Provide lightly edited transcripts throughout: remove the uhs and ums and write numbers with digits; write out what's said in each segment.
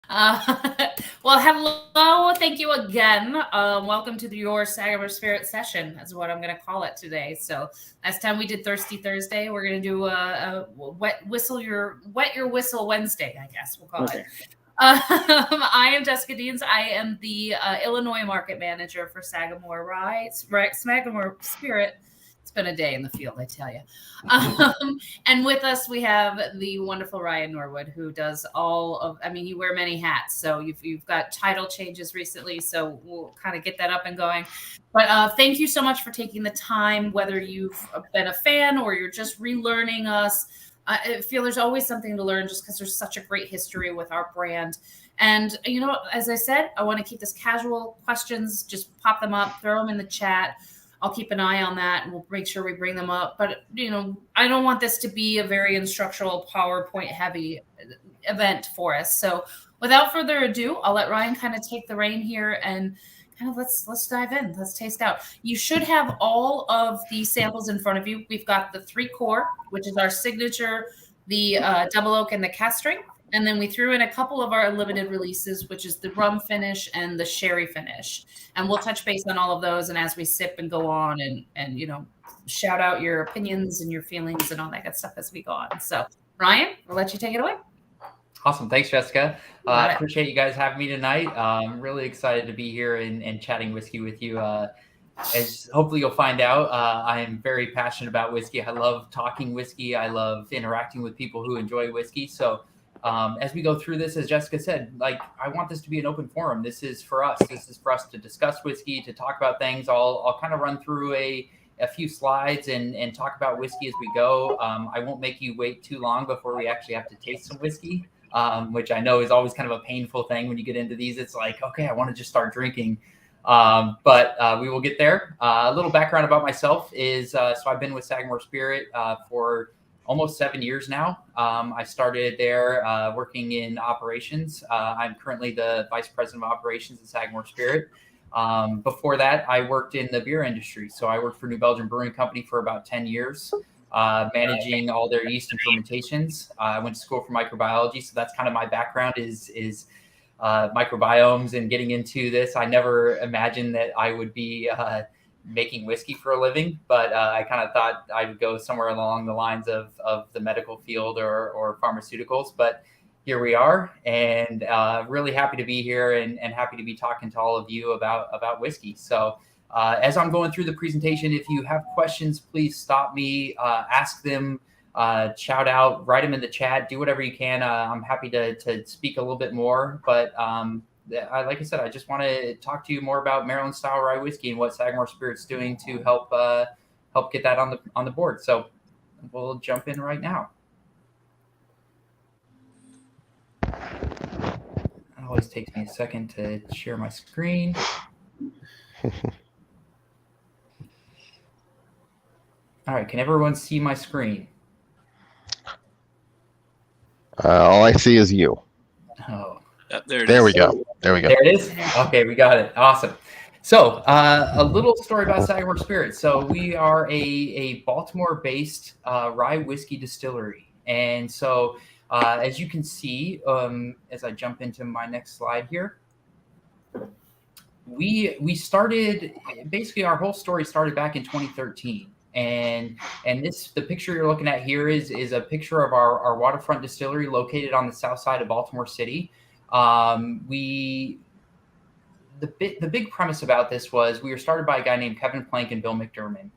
Uh, well, hello. Thank you again. Welcome to your Sagamore Spirit session. That's what I'm going to call it today. So last time we did Thirsty Thursday, we're going to do a wet your whistle Wednesday. I guess we'll call it. I am Jessica Deans. I am the Illinois market manager for Sagamore Sagamore Spirit. It's been a day in the field, I tell you. And with us, we have the wonderful Ryan Norwood, who does all of, I mean, you wear many hats. So you've got title changes recently. So we'll kind of get that up and going. But thank you so much for taking the time, whether you've been a fan or you're just relearning us. I feel there's always something to learn just because there's such a great history with our brand. And, as I said, I want to keep this casual questions, just pop them up, throw them in the chat. I'll keep an eye on that and we'll make sure we bring them up. But, I don't want this to be a very instructional PowerPoint heavy event for us. So without further ado, I'll let Ryan kind of take the reign here and kind of let's dive in. Let's taste out. You should have all of the samples in front of you. We've got the 3 core, which is our signature, the double oak and the cask strength. And then we threw in a couple of our limited releases, which is the rum finish and the sherry finish. And we'll touch base on all of those. And as we sip and go on and shout out your opinions and your feelings and all that good stuff as we go on. So Ryan, I'll let you take it away. Awesome. Thanks, Jessica. Appreciate you guys having me tonight. I'm really excited to be here and chatting whiskey with you. As hopefully you'll find out, I am very passionate about whiskey. I love talking whiskey. I love interacting with people who enjoy whiskey. So as we go through this, as Jessica said, I want this to be an open forum. This is for us. This is for us to discuss whiskey, to talk about things. I'll kind of run through a few slides and talk about whiskey as we go. I won't make you wait too long before we actually have to taste some whiskey, which I know is always kind of a painful thing when you get into these. It's like, okay, I want to just start drinking. But we will get there. A little background about myself is, so I've been with Sagamore Spirit for almost 7 years now. I started there working in operations. I'm currently the vice president of operations at Sagamore Spirit. Before that, I worked in the beer industry. So I worked for New Belgium Brewing Company for about 10 years, managing all their yeast and fermentations. I went to school for microbiology. So that's kind of my background is microbiomes and getting into this. I never imagined that I would be making whiskey for a living, but I kind of thought I would go somewhere along the lines of the medical field or pharmaceuticals. But here we are, and really happy to be here and happy to be talking to all of you about whiskey. So as I'm going through the presentation, if you have questions, please stop me, ask them, shout out, write them in the chat, do whatever you can. I'm happy to speak a little bit more, but like I said, I just want to talk to you more about Maryland style rye whiskey and what Sagamore Spirit's doing to help get that on the board. So we'll jump in right now. It always takes me a second to share my screen. All right, can everyone see my screen? All I see is you. Oh. There we go. There it is. Okay, we got it. Awesome. So a little story about Sagamore Spirits. So we are a Baltimore-based rye whiskey distillery. And so as you can see, as I jump into my next slide here, we started, basically our whole story started back in 2013. And the picture you're looking at here is a picture of our waterfront distillery located on the south side of Baltimore City. The big premise about this was we were started by a guy named Kevin Plank and Bill McDermott,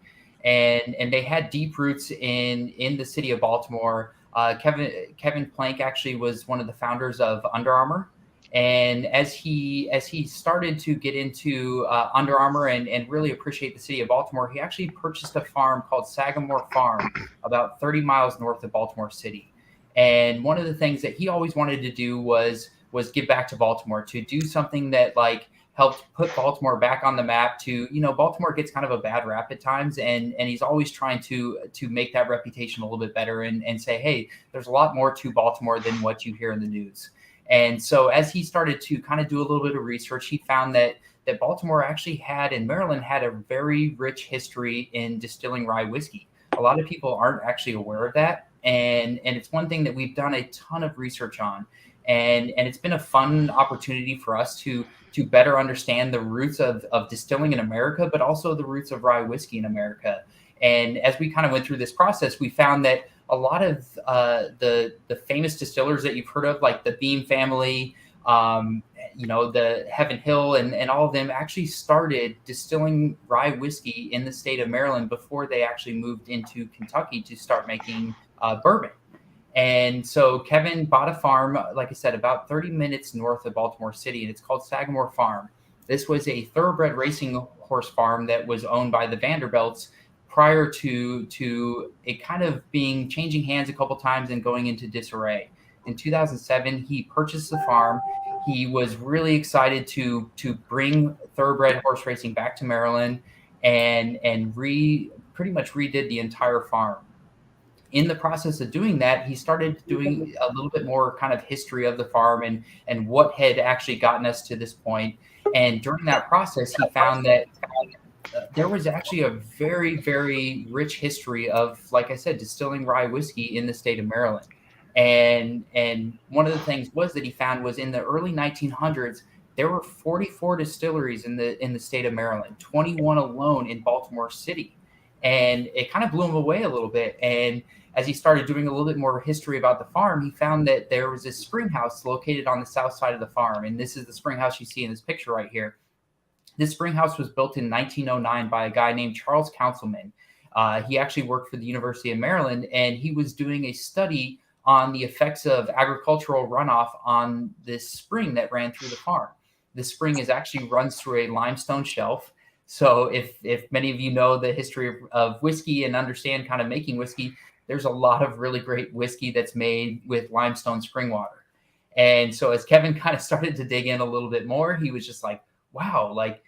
and they had deep roots in the city of Baltimore. Kevin Plank actually was one of the founders of Under Armour, and as he started to get into Under Armour and really appreciate the city of Baltimore, he actually purchased a farm called Sagamore Farm about 30 miles north of Baltimore City. And one of the things that he always wanted to do was give back to Baltimore, to do something that helped put Baltimore back on the map. Baltimore gets kind of a bad rap at times, and he's always trying to make that reputation a little bit better and say, hey, there's a lot more to Baltimore than what you hear in the news. And so as he started to kind of do a little bit of research, he found that Baltimore actually had, and Maryland had, a very rich history in distilling rye whiskey. A lot of people aren't actually aware of that. And it's one thing that we've done a ton of research on. And it's been a fun opportunity for us to better understand the roots of distilling in America, but also the roots of rye whiskey in America. And as we kind of went through this process, we found that a lot of the famous distillers that you've heard of, like the Beam family, the Heaven Hill, and all of them actually started distilling rye whiskey in the state of Maryland before they actually moved into Kentucky to start making bourbon. And so Kevin bought a farm, like I said, about 30 minutes north of Baltimore City, and it's called Sagamore Farm. This was a thoroughbred racing horse farm that was owned by the Vanderbilts prior to it kind of changing hands a couple times and going into disarray. In 2007, he purchased the farm. He was really excited to bring thoroughbred horse racing back to Maryland and pretty much redid the entire farm. In the process of doing that, he started doing a little bit more kind of history of the farm and what had actually gotten us to this point. And during that process, he found that there was actually a very, very rich history of, like I said, distilling rye whiskey in the state of Maryland. And one of the things that he found was in the early 1900s, there were 44 distilleries in the state of Maryland, 21 alone in Baltimore City. And it kind of blew him away a little bit. And as he started doing a little bit more history about the farm, he found that there was this spring house located on the south side of the farm. And this is the spring house you see in this picture right here. This spring house was built in 1909 by a guy named Charles Councilman. He actually worked for the University of Maryland, and he was doing a study on the effects of agricultural runoff on this spring that ran through the farm. This spring actually runs through a limestone shelf. So if many of you know the history of whiskey and understand kind of making whiskey, there's a lot of really great whiskey that's made with limestone spring water. And so as Kevin kind of started to dig in a little bit more, he was just like, wow, like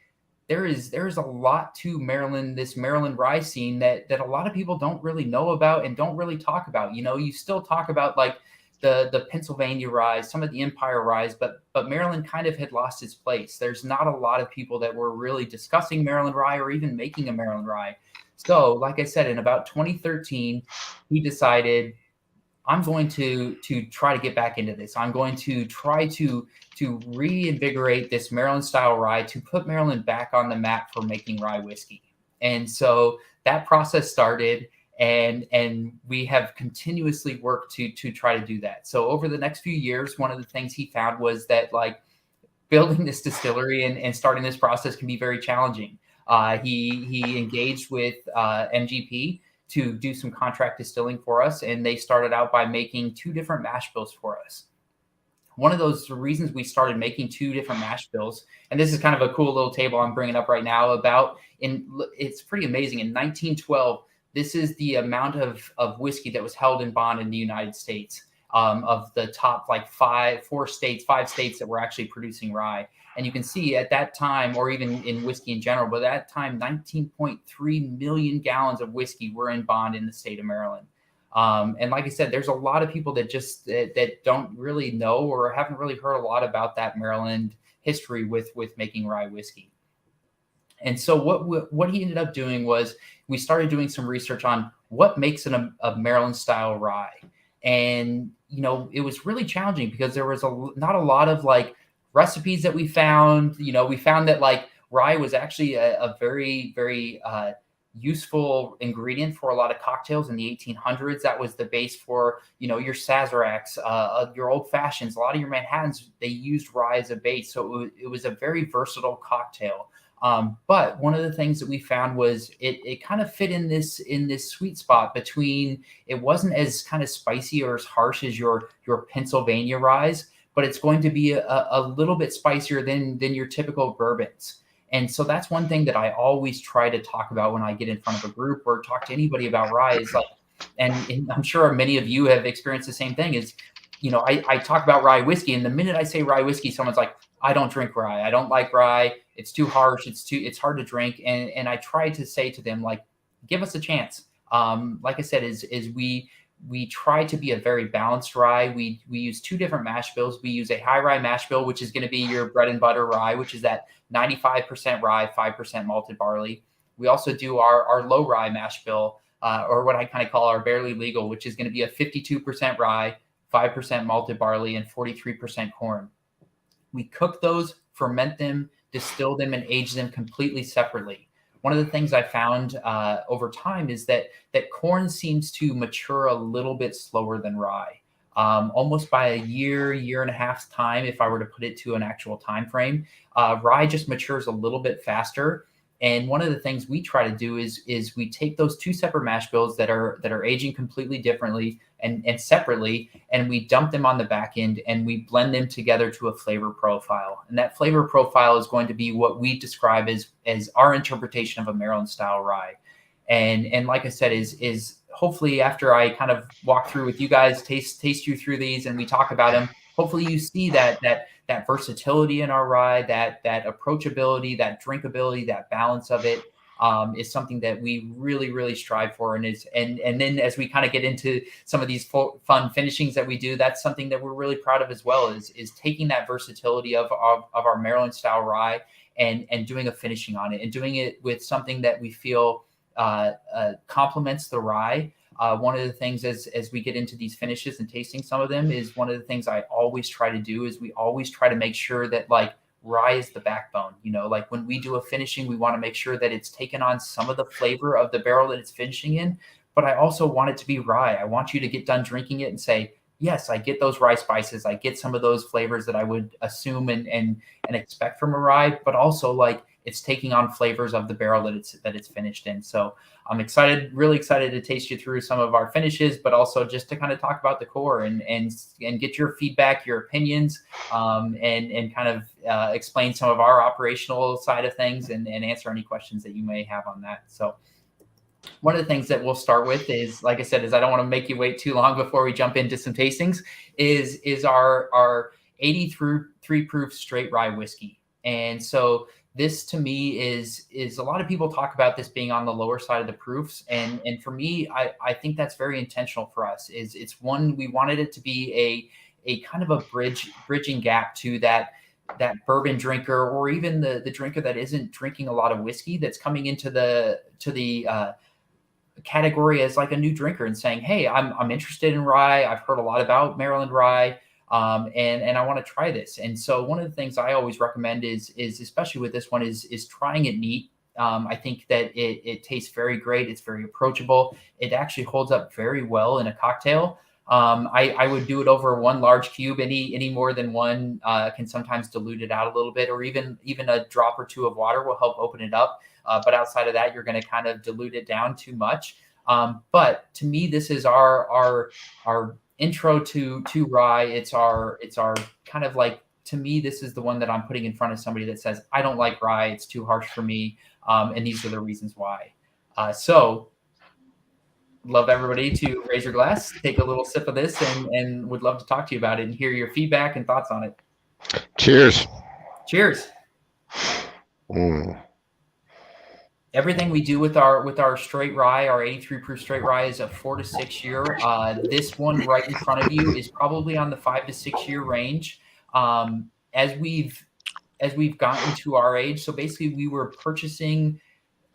there is a lot to Maryland, this Maryland rye scene that a lot of people don't really know about and don't really talk about. You still talk about like the Pennsylvania rye, some of the Empire rye, but Maryland kind of had lost its place. There's not a lot of people that were really discussing Maryland rye or even making a Maryland rye. So, like I said, in about 2013, he decided, I'm going to try to get back into this. I'm going to try to reinvigorate this Maryland style rye to put Maryland back on the map for making rye whiskey. And so that process started, and we have continuously worked to try to do that. So over the next few years, one of the things he found was that like building this distillery and starting this process can be very challenging. He engaged with MGP to do some contract distilling for us, and they started out by making 2 different mash bills for us. One of those reasons we started making 2 different mash bills, and this is kind of a cool little table I'm bringing up right now it's pretty amazing. In 1912, this is the amount of whiskey that was held in bond in the United States, of the top like 5 states that were actually producing rye. And you can see at that time, or even in whiskey in general, but at that time, 19.3 million gallons of whiskey were in bond in the state of Maryland. And like I said, there's a lot of people that that don't really know or haven't really heard a lot about that Maryland history with making rye whiskey. And so what he ended up doing was we started doing some research on what makes a Maryland style rye. And, it was really challenging because there was not a lot of like recipes that we found. We found that like rye was actually a very, very useful ingredient for a lot of cocktails in the 1800s. That was the base for, your Sazeracs, your old fashions, a lot of your Manhattans, they used rye as a base. So it was a very versatile cocktail. But one of the things that we found was it kind of fit in this sweet spot between, it wasn't as kind of spicy or as harsh as your Pennsylvania rye, but it's going to be a little bit spicier than your typical bourbons. And so that's one thing that I always try to talk about when I get in front of a group or talk to anybody about rye is like, and I'm sure many of you have experienced the same thing is, I talk about rye whiskey, and the minute I say rye whiskey, someone's like, I don't drink rye. I don't like rye. It's too harsh. It's hard to drink. And I try to say to them, like, give us a chance. Like I said, is we try to be a very balanced rye. We use 2 different mash bills. We use a high rye mash bill, which is going to be your bread and butter rye, which is that 95% rye, 5% malted barley. We also do our low rye mash bill, or what I kind of call our barely legal, which is going to be a 52% rye, 5% malted barley, and 43% corn. We cook those, ferment them, distill them, and age them completely separately. One of the things I found over time is that corn seems to mature a little bit slower than rye. Almost by a year and a half's time, if I were to put it to an actual time frame. Rye just matures a little bit faster. And one of the things we try to do is we take those two separate mash bills that are aging completely differently and separately, and we dump them on the back end and we blend them together to a flavor profile. And that flavor profile is going to be what we describe as our interpretation of a Maryland style rye. And like I said, is hopefully after I kind of walk through with you guys, taste you through these, and we talk about them, hopefully you see that versatility in our rye, that approachability, that drinkability, that balance of it is something that we really, really strive for. And then as we kind of get into some of these fun finishings that we do, that's something that we're really proud of as well, is taking that versatility of our Maryland style rye and doing a finishing on it, and doing it with something that we feel complements the rye. One of the things as we get into these finishes and tasting some of them is one of the things I always try to do is we always try to make sure that like rye is the backbone. Like when we do a finishing, we want to make sure that it's taken on some of the flavor of the barrel that it's finishing in, but I also want it to be rye. I want you to get done drinking it and say, yes, I get those rye spices. I get some of those flavors that I would assume and expect from a rye, but also like it's taking on flavors of the barrel that it's finished in. So I'm really excited to taste you through some of our finishes, but also just to kind of talk about the core and get your feedback, your opinions, and kind of explain some of our operational side of things and answer any questions that you may have on that. So one of the things that we'll start with is, like I said, I don't want to make you wait too long before we jump into some tastings, is our 83 proof straight rye whiskey. And so this to me is a lot of people talk about this being on the lower side of the proofs. And for me, I think that's very intentional for us. It's one, we wanted it to be a kind of a bridging gap to that bourbon drinker, or even the drinker that isn't drinking a lot of whiskey, that's coming into the category as like a new drinker and saying, hey, I'm interested in rye. I've heard a lot about Maryland rye. And I want to try this. And so one of the things I always recommend is especially with this one is trying it neat. I think that it tastes very great. It's very approachable. It actually holds up very well in a cocktail. I would do it over one large cube. Any more than one can sometimes dilute it out a little bit, or even a drop or two of water will help open it up. But outside of that, you're going to kind of dilute it down too much. But to me, this is our intro to rye. It's our kind of like, to me, this is the one that I'm putting in front of somebody that says, I don't like rye. It's too harsh for me. And these are the reasons why. So love everybody to raise your glass, take a little sip of this, and would love to talk to you about it and hear your feedback and thoughts on it. Cheers. Cheers. Everything we do with our straight rye, our 83 proof straight rye, is a 4 to 6 year. This one right in front of you is probably on the 5 to 6 year range. As we've gotten to our age, so basically we were purchasing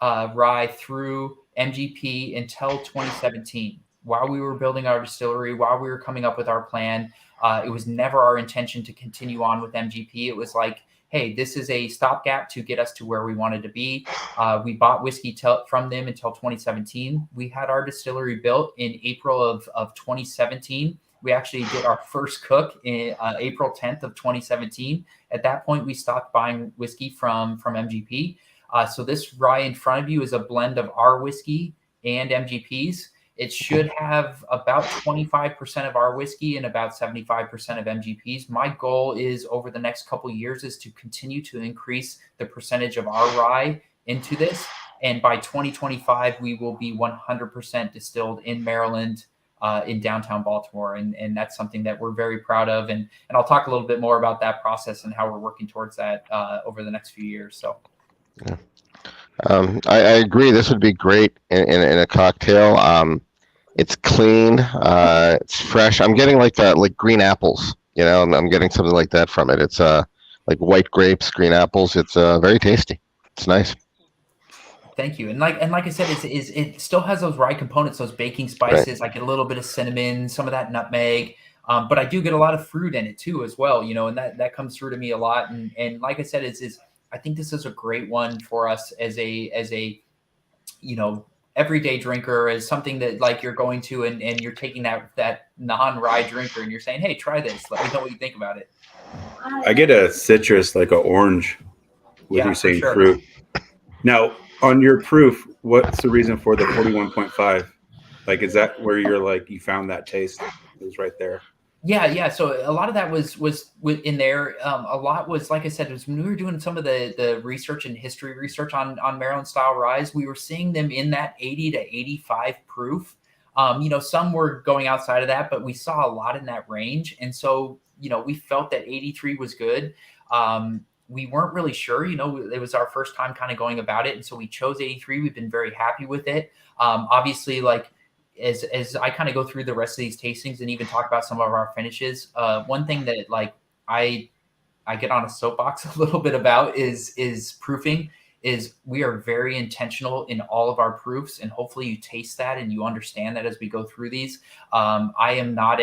rye through MGP until 2017. While we were building our distillery, while we were coming up with our plan, it was never our intention to continue on with MGP. It was like, hey, this is a stopgap to get us to where we wanted to be. We bought whiskey from them until 2017. We had our distillery built in April of 2017. We actually did our first cook in April 10th of 2017. At that point, we stopped buying whiskey from MGP. So this rye in front of you is a blend of our whiskey and MGP's. It should have about 25% of our whiskey and about 75% of MGP's. My goal is over the next couple of years is to continue to increase the percentage of our rye into this. And by 2025, we will be 100% distilled in Maryland, in downtown Baltimore. And that's something that we're very proud of. And I'll talk a little bit more about that process and how we're working towards that over the next few years. So. Yeah. I agree. This would be great in a cocktail. It's clean. It's fresh. I'm getting like green apples. I'm getting something like that from it. It's like white grapes, green apples. It's very tasty. It's nice. Thank you. And like I said, it still has those rye components, those baking spices. I get a little bit of cinnamon, some of that nutmeg. But I do get a lot of fruit in it too, as well, and that comes through to me a lot. And like I said, I think this is a great one for us as a everyday drinker, as something that like you're going to and you're taking that non-rye drinker and you're saying, hey, try this. Let me know what you think about it. I get a citrus, like an orange, with you saying sure. fruit. Now, on your proof, what's the reason for the 41.5? Like, is that where you're like, you found that taste? It was right there. Yeah. So a lot of that was in there. A lot was, like I said, was when we were doing some of the research and history research on Maryland style ryes, we were seeing them in that 80 to 85 proof. Some were going outside of that, but we saw a lot in that range. And so, we felt that 83 was good. We weren't really sure, it was our first time kind of going about it. And so we chose 83. We've been very happy with it. Obviously, like, as I kind of go through the rest of these tastings and even talk about some of our finishes, one thing that like I get on a soapbox a little bit about is proofing. Is we are very intentional in all of our proofs, and hopefully you taste that and you understand that as we go through these. I am not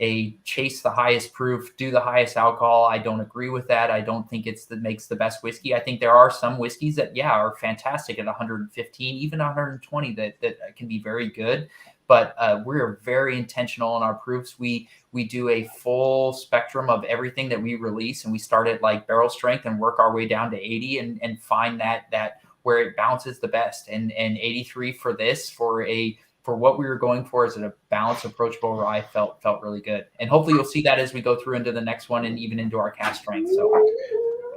a chase the highest proof, do the highest alcohol. I don't agree with that. I don't think that makes the best whiskey. I think there are some whiskeys that, are fantastic at 115, even 120 that can be very good. But we're very intentional in our proofs. We do a full spectrum of everything that we release, and we start at like barrel strength and work our way down to 80 and find that where it bounces the best. And 83 for this, for what we were going for as a balanced, approachable rye felt really good. And hopefully you'll see that as we go through into the next one and even into our cast strength. So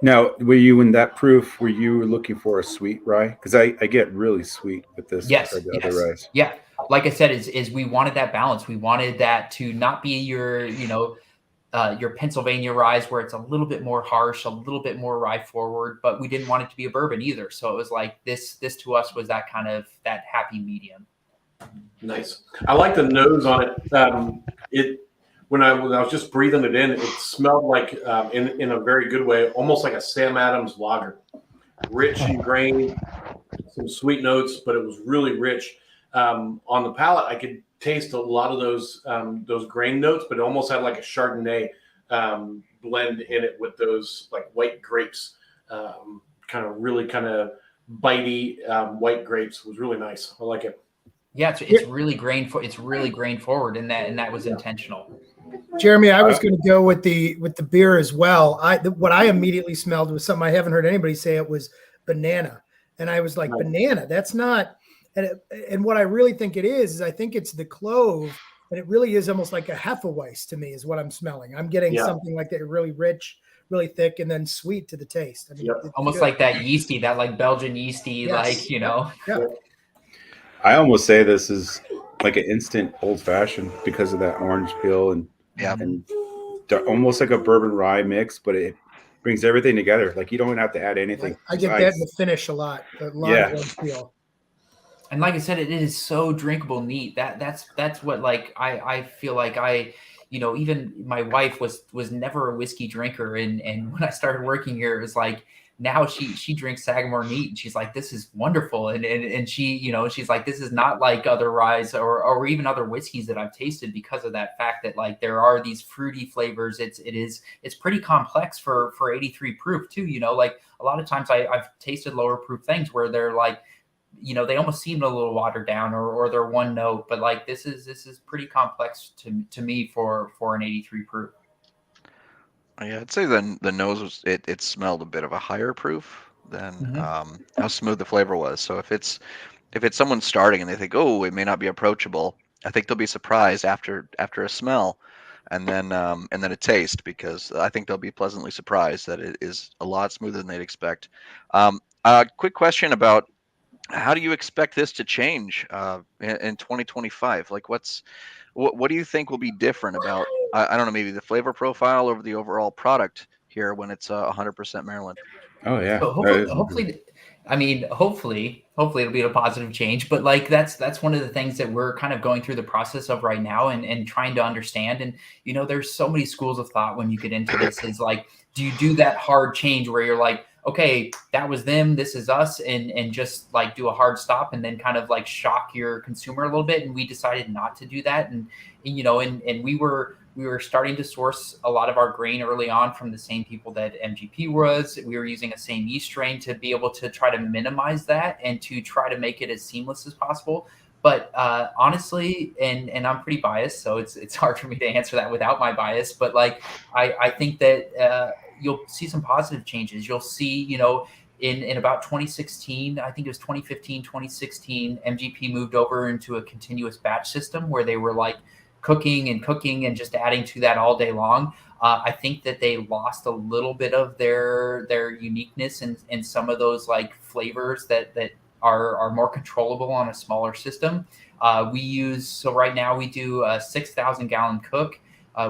now, were you in that proof, were you looking for a sweet rye? Because I get really sweet with this. Yes. Other ryes. Yeah. Like I said, is we wanted that balance. We wanted that to not be your Pennsylvania ryes where it's a little bit more harsh, a little bit more rye forward, but we didn't want it to be a bourbon either. So it was like this to us was that kind of that happy medium. Nice. I like the nose on it. When I was just breathing it in, it smelled like, in a very good way, almost like a Sam Adams lager. Rich and grainy, some sweet notes, but it was really rich. On the palate, I could taste a lot of those grain notes, but it almost had like a Chardonnay blend in it with those like white grapes, kind of bitey white grapes. It was really nice. I like it. Yeah, it's really grain forward, and that was intentional. Jeremy, I was going to go with the beer as well. What I immediately smelled was something I haven't heard anybody say. It was banana, and I was like, banana. That's not. And what I really think it is I think it's the clove, and it really is almost like a Hefeweiss to me is what I'm smelling. I'm getting something like that, really rich, really thick, and then sweet to the taste. I mean, almost like that yeasty, that like Belgian yeasty, yes. Yeah. I almost say this is like an instant old fashioned because of that orange peel and almost like a bourbon rye mix, but it brings everything together. Like you don't have to add anything. I get that in the finish a lot of orange peel. And like I said, it is so drinkable neat. That's what like I feel like even my wife was never a whiskey drinker, and when I started working here, it was like now she drinks Sagamore neat, and she's like, this is wonderful, and she she's like, this is not like other ryes or even other whiskeys that I've tasted because of that fact that like there are these fruity flavors. It's pretty complex for 83 proof too. Like a lot of times I've tasted lower proof things where they're like, they almost seem a little watered down or they're one note, but like this is pretty complex to me for an 83 proof. Yeah, I'd say then the nose was it smelled a bit of a higher proof than how smooth the flavor was. So if it's someone starting and they think, oh, it may not be approachable, I think they'll be surprised after a smell and then a taste, because I think they'll be pleasantly surprised that it is a lot smoother than they'd expect. Quick question about how do you expect this to change in 2025? Like what do you think will be different about, I don't know, maybe the flavor profile over the overall product here when it's 100% Maryland? Oh yeah. So hopefully it'll be a positive change, but like that's one of the things that we're kind of going through the process of right now and trying to understand. And there's so many schools of thought when you get into this. Is like, do you do that hard change where you're like, okay, that was them, this is us, and just like do a hard stop and then kind of like shock your consumer a little bit? And we decided not to do that. And we were we were starting to source a lot of our grain early on from the same people that MGP was. We were using a same yeast strain to be able to try to minimize that and to try to make it as seamless as possible. But honestly, and I'm pretty biased, so it's hard for me to answer that without my bias. But like, I think that you'll see some positive changes. You'll see, in about 2016, I think it was 2015, 2016, MGP moved over into a continuous batch system where they were like cooking and just adding to that all day long. I think that they lost a little bit of their uniqueness and some of those like flavors that are more controllable on a smaller system. Right now we do a 6,000 gallon cook.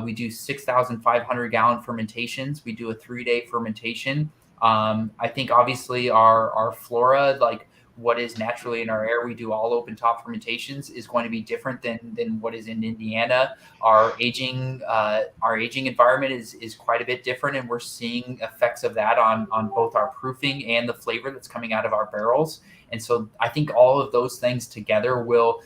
We do 6,500 gallon fermentations. We do a 3-day fermentation. I think obviously our flora, like what is naturally in our air, we do all open top fermentations, is going to be different than what is in Indiana. Our aging environment is quite a bit different, and we're seeing effects of that on both our proofing and the flavor that's coming out of our barrels. And so I think all of those things together will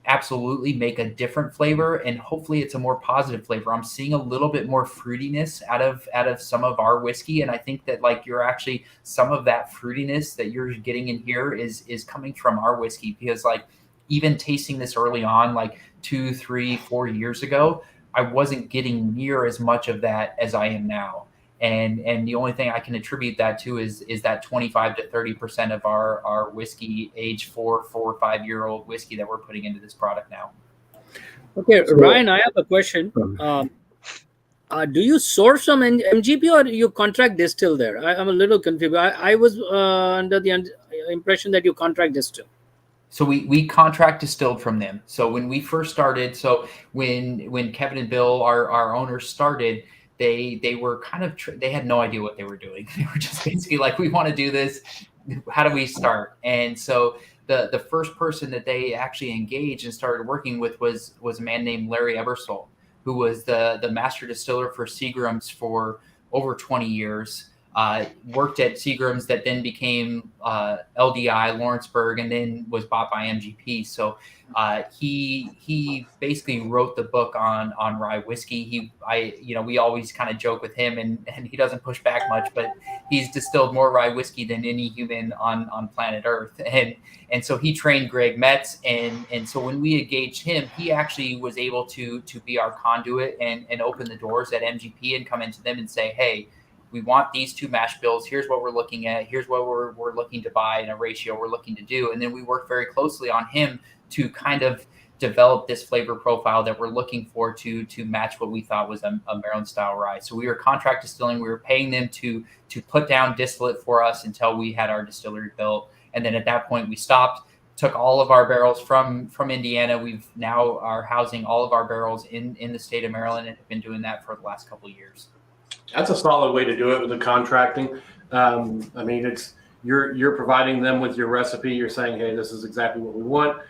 absolutely make a different flavor, and hopefully it's a more positive flavor. I'm seeing a little bit more fruitiness out of some of our whiskey, and I think that like you're actually, some of that fruitiness that you're getting in here is coming from our whiskey, because like even tasting this early on, like 2, 3, 4 years ago, I wasn't getting near as much of that as I am now. And the only thing I can attribute that to is that 25 to 30% of our whiskey age 4 or 5 year old whiskey that we're putting into this product now. Okay, so, Ryan, I have a question. Do you source from MGP or you contract distill there? I'm a little confused. I was under the impression that you contract distill. So we contract distilled from them. So when we first started, when Kevin and Bill, our owners, started, they were kind of they had no idea what they were doing. They were just basically like, we want to do this. How do we start? And so the first person that they actually engaged and started working with was a man named Larry Ebersole, who was the master distiller for Seagram's for over 20 years. Worked at Seagram's, that then became LDI Lawrenceburg, and then was bought by MGP. So he basically wrote the book on rye whiskey. We always kind of joke with him, and he doesn't push back much, but he's distilled more rye whiskey than any human on planet Earth. And so he trained Greg Metz, and so when we engaged him, he actually was able to be our conduit and open the doors at MGP and come into them and say, hey, we want these 2 mash bills. Here's what we're looking at. Here's what we're looking to buy in a ratio we're looking to do. And then we work very closely on him to kind of develop this flavor profile that we're looking for to match what we thought was a Maryland style rye. So we were contract distilling. We were paying them to put down distillate for us until we had our distillery built. And then at that point we stopped, took all of our barrels from Indiana. We've now are housing all of our barrels in the state of Maryland, and have been doing that for the last couple of years. That's a solid way to do it with the contracting. I mean, it's you're providing them with your recipe. You're saying, hey, this is exactly what we want.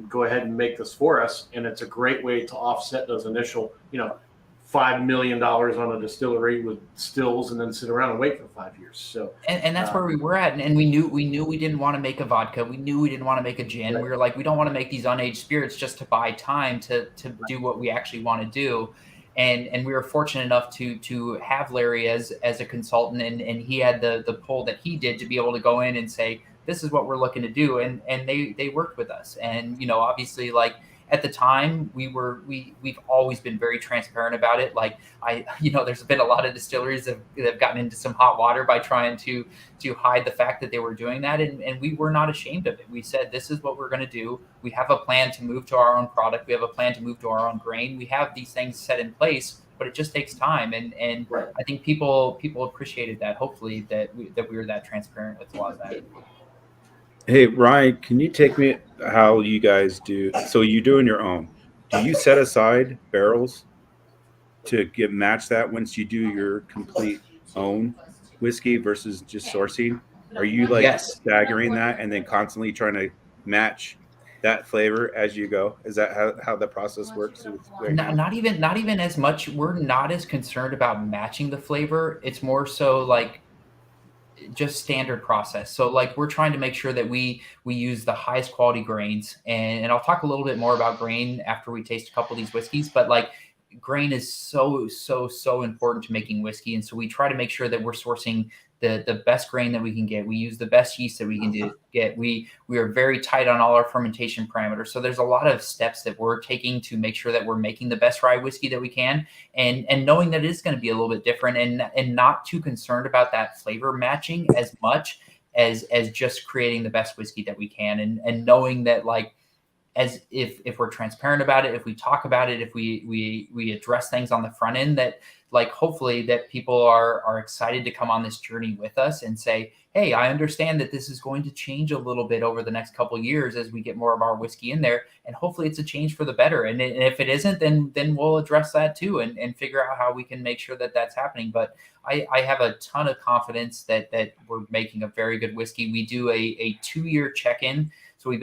Go ahead and make this for us. And it's a great way to offset those initial, $5 million on a distillery with stills, and then sit around and wait for 5 years. So and that's where we were at. And we knew we didn't want to make a vodka. We knew we didn't want to make a gin. Right. We were like, we don't want to make these unaged spirits just to buy time to do what we actually want to do. And we were fortunate enough to have Larry as a consultant, and he had the pull that he did to be able to go in and say, this is what we're looking to do. And they worked with us. And, obviously, like at the time we've always been very transparent about it. Like there's been a lot of distilleries that have gotten into some hot water by trying to hide the fact that they were doing that. And we were not ashamed of it. We said, this is what we're going to do. We have a plan to move to our own product. We have a plan to move to our own grain. We have these things set in place, but it just takes time. And right. I think people appreciated that. Hopefully that we were that transparent with a lot of that. Hey, Ryan, can you take me how you guys do? So you doing your own. Do you set aside barrels to match that once you do your complete own whiskey versus just sourcing? Are you staggering that and then constantly trying to match that flavor as you go? Is that how the process works? Not even as much. We're not as concerned about matching the flavor. It's more so like just standard process. So like we're trying to make sure that we use the highest quality grains, and I'll talk a little bit more about grain after we taste a couple of these whiskeys, but like grain is so important to making whiskey. And so we try to make sure that we're sourcing the best grain that we can get. We use the best yeast that we can get. We are very tight on all our fermentation parameters. So there's a lot of steps that we're taking to make sure that we're making the best rye whiskey that we can, and knowing that it is going to be a little bit different, and not too concerned about that flavor matching as much as just creating the best whiskey that we can, and knowing that, like, as if we're transparent about it, if we talk about it, if we address things on the front end, that, like, hopefully that people are excited to come on this journey with us and say, hey, I understand that this is going to change a little bit over the next couple of years as we get more of our whiskey in there, and hopefully it's a change for the better. And if it isn't, then we'll address that too, and figure out how we can make sure that that's happening. But I have a ton of confidence that we're making a very good whiskey. We do a 2-year check-in. So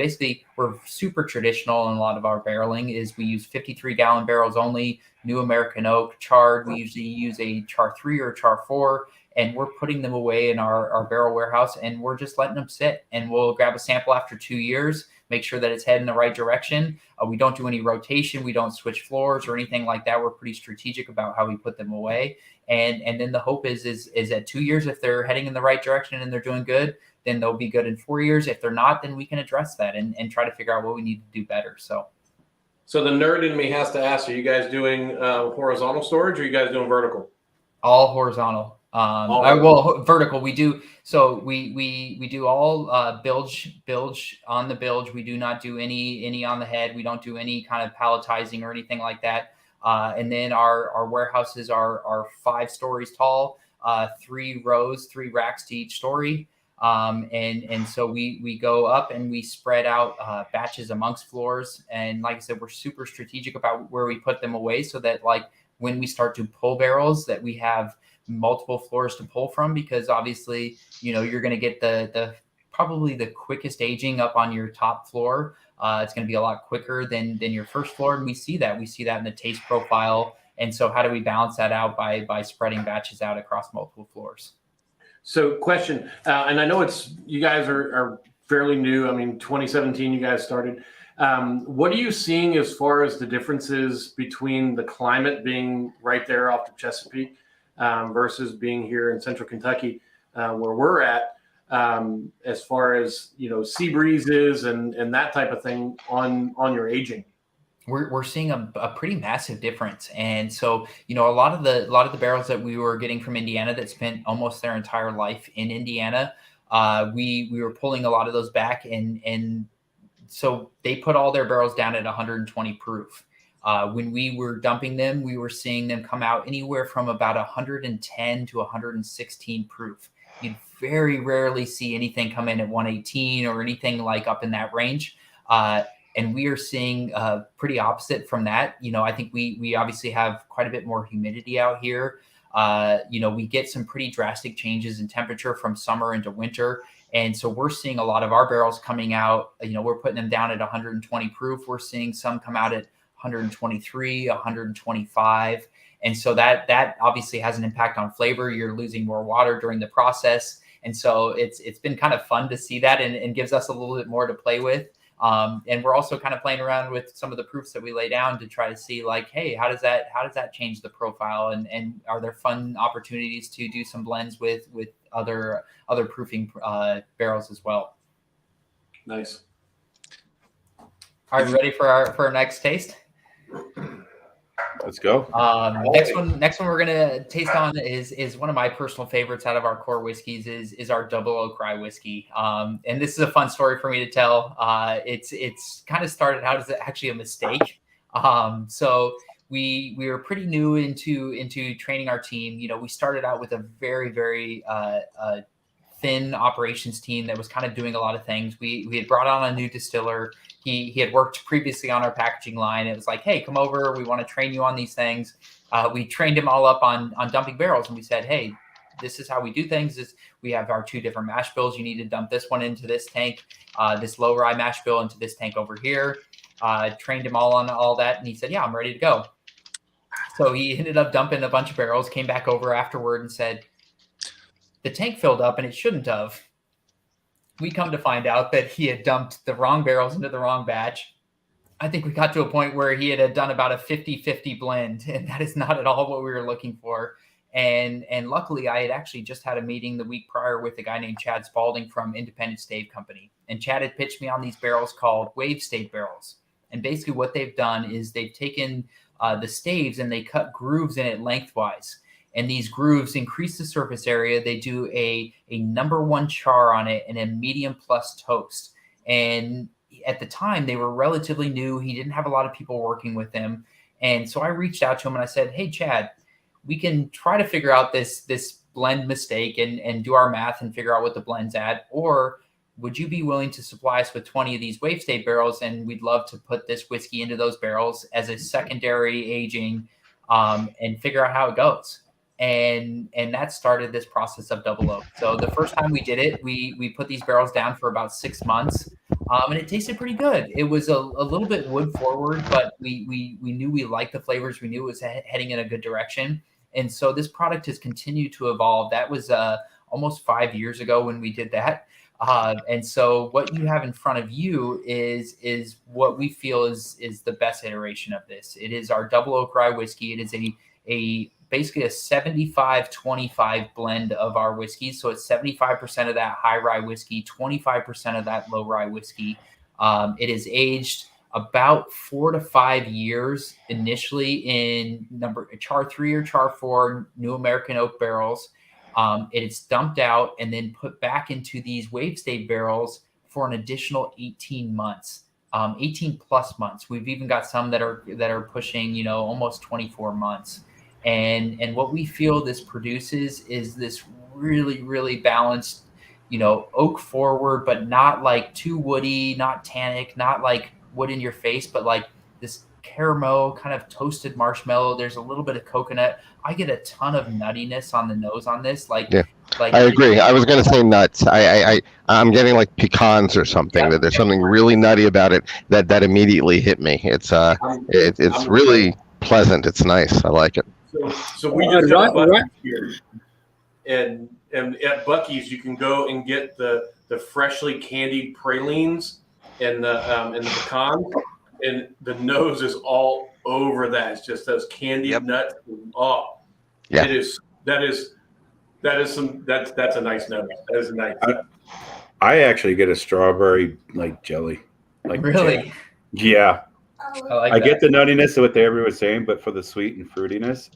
we're super traditional in a lot of our barreling. Is we use 53-gallon barrels only, new American oak, charred. We usually use a char 3 or a char 4, and we're putting them away in our barrel warehouse, and we're just letting them sit. And we'll grab a sample after 2 years, make sure that it's heading the right direction. We don't do any rotation. We don't switch floors or anything like that. We're pretty strategic about how we put them away. And then the hope is at 2 years, if they're heading in the right direction and they're doing good, then they'll be good in 4 years. If they're not, then we can address that and try to figure out what we need to do better. So the nerd in me has to ask, are you guys doing horizontal storage, or are you guys doing vertical? All horizontal. Well, vertical. We do. So we do all bilge on the bilge. We do not do any on the head. We don't do any kind of palletizing or anything like that. And then our warehouses are 5 stories tall, 3 rows, 3 racks to each story. And so we go up and we spread out batches amongst floors. And like I said, we're super strategic about where we put them away, so that, like, when we start to pull barrels, that we have multiple floors to pull from, because obviously, you're going to get the probably the quickest aging up on your top floor. It's going to be a lot quicker than your first floor. And we see that in the taste profile. And so how do we balance that out by spreading batches out across multiple floors? So question, and I know you guys are fairly new. I mean, 2017, you guys started. What are you seeing as far as the differences between the climate being right there off the Chesapeake versus being here in Central Kentucky, where we're at, as far as, sea breezes and that type of thing on your aging? We're seeing a pretty massive difference. And so, a lot of the barrels that we were getting from Indiana that spent almost their entire life in Indiana, we were pulling a lot of those back, and so they put all their barrels down at 120 proof. When we were dumping them, we were seeing them come out anywhere from about 110 to 116 proof. You'd very rarely see anything come in at 118 or anything like up in that range. And we are seeing pretty opposite from that. I think we obviously have quite a bit more humidity out here. We get some pretty drastic changes in temperature from summer into winter. And so we're seeing a lot of our barrels coming out, we're putting them down at 120 proof. We're seeing some come out at 123, 125. And so that obviously has an impact on flavor. You're losing more water during the process. And so it's been kind of fun to see that, and gives us a little bit more to play with. And we're also kind of playing around with some of the proofs that we lay down to try to see, like, hey, how does that change the profile? And are there fun opportunities to do some blends with other proofing barrels as well? Nice. Are you ready for our next taste? Let's go. Next one we're gonna taste on is one of my personal favorites out of our core whiskeys is our double oak rye whiskey. And this is a fun story for me to tell. It's kind of started out as actually a mistake. So we were pretty new into training our team. We started out with a very, very thin operations team that was kind of doing a lot of things. We had brought on a new distiller. He had worked previously on our packaging line. It was like, hey, come over. We want to train you on these things. We trained him all up on dumping barrels, and we said, hey, this is how we do things. We have our 2 different mash bills. You need to dump this one into this tank, this low rye mash bill into this tank over here. Trained him all on all that, and he said, yeah, I'm ready to go. So he ended up dumping a bunch of barrels, came back over afterward and said, the tank filled up and it shouldn't have. We come to find out that he had dumped the wrong barrels into the wrong batch. I think we got to a point where he had done about a 50-50 blend, and that is not at all what we were looking for. And luckily, I had actually just had a meeting the week prior with a guy named Chad Spalding from Independent Stave Company. And Chad had pitched me on these barrels called wave stave barrels. And basically what they've done is they've taken the staves and they cut grooves in it lengthwise. And these grooves increase the surface area. They do a number 1 char on it and a medium plus toast. And at the time, they were relatively new. He didn't have a lot of people working with him. And so I reached out to him and I said, hey, Chad, we can try to figure out this blend mistake and do our math and figure out what the blend's at. Or would you be willing to supply us with 20 of these wave stave barrels? And we'd love to put this whiskey into those barrels as a secondary aging and figure out how it goes. And that started this process of double oak. So the first time we did it, we put these barrels down for about 6 months. And it tasted pretty good. It was a little bit wood forward, but we knew we liked the flavors. We knew it was heading in a good direction. And so this product has continued to evolve. That was almost 5 years ago when we did that. And so what you have in front of you is what we feel is the best iteration of this. It is our double oak rye whiskey. It is basically a 75-25 blend of our whiskeys. So it's 75% of that high rye whiskey, 25% of that low rye whiskey. It is aged about 4 to 5 years initially in char 3 or char 4 New American oak barrels. It is dumped out and then put back into these wave stave barrels for an additional 18 months, 18 plus months. We've even got some that are pushing, almost 24 months. And what we feel this produces is this really, really balanced, oak forward, but not like too woody, not tannic, not like wood in your face, but like this caramel kind of toasted marshmallow. There's a little bit of coconut. I get a ton of nuttiness on the nose on this. Like I agree. I was going to say nuts. I'm getting like pecans or something. That there's something really nutty about it that immediately hit me. It's really pleasant. It's nice. I like it. So we just got Buc-ee's here, and at Buc-ee's you can go and get the freshly candied pralines and the pecans, and the nose is all over that. It's just those candied nuts. Oh, yeah. That's a nice nose. That is a nice. I actually get a strawberry like jelly. Like really? Yeah. I get the nuttiness of what everyone was saying, but for the sweet and fruitiness,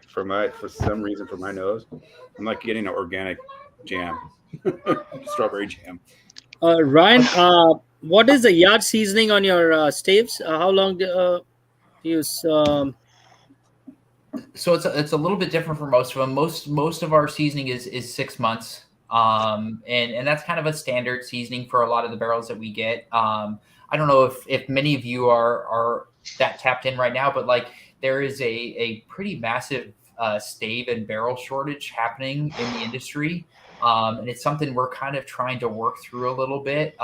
for some reason for my nose, I'm like getting an organic jam, strawberry jam. Ryan, what is the yard seasoning on your staves? How long do you use? So it's a little bit different for most of them. Most of our seasoning is 6 months, and that's kind of a standard seasoning for a lot of the barrels that we get. I don't know if many of you are that tapped in right now, but like there is a pretty massive stave and barrel shortage happening in the industry. And it's something we're kind of trying to work through a little bit.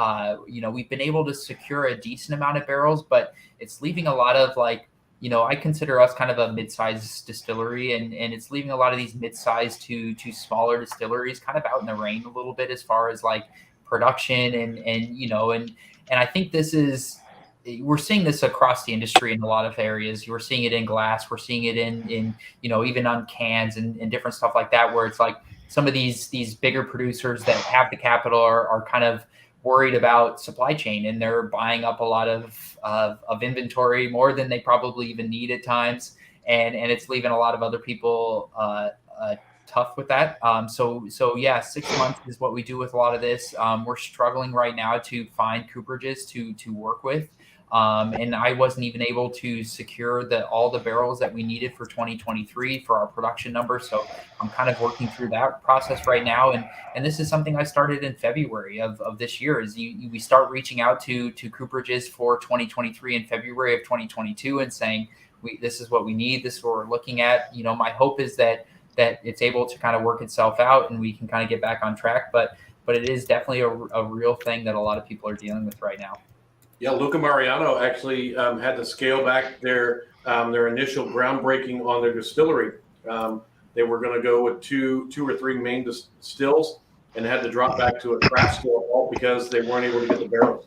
We've been able to secure a decent amount of barrels, but it's leaving a lot of I consider us kind of a mid-sized distillery, and it's leaving a lot of these mid-sized to smaller distilleries kind of out in the rain a little bit as far as like production and I think we're seeing this across the industry in a lot of areas. We're seeing it in glass. We're seeing it in even on cans and different stuff like that, where it's like some of these bigger producers that have the capital are kind of worried about supply chain, and they're buying up a lot of inventory more than they probably even need at times. And it's leaving a lot of other people tough with that. So yeah, 6 months is what we do with a lot of this. We're struggling right now to find cooperages to work with. And I wasn't even able to secure all the barrels that we needed for 2023 for our production numbers. So I'm kind of working through that process right now. And this is something I started in February of this year. Is we start reaching out to cooperages for 2023 in February of 2022 and saying, this is what we need. This is what we're looking at. My hope is that it's able to kind of work itself out and we can kind of get back on track. But it is definitely a real thing that a lot of people are dealing with right now. Yeah, Luca Mariano actually had to scale back their initial groundbreaking on their distillery. They were going to go with two or three main distills and had to drop back to a craft still, all because they weren't able to get the barrels.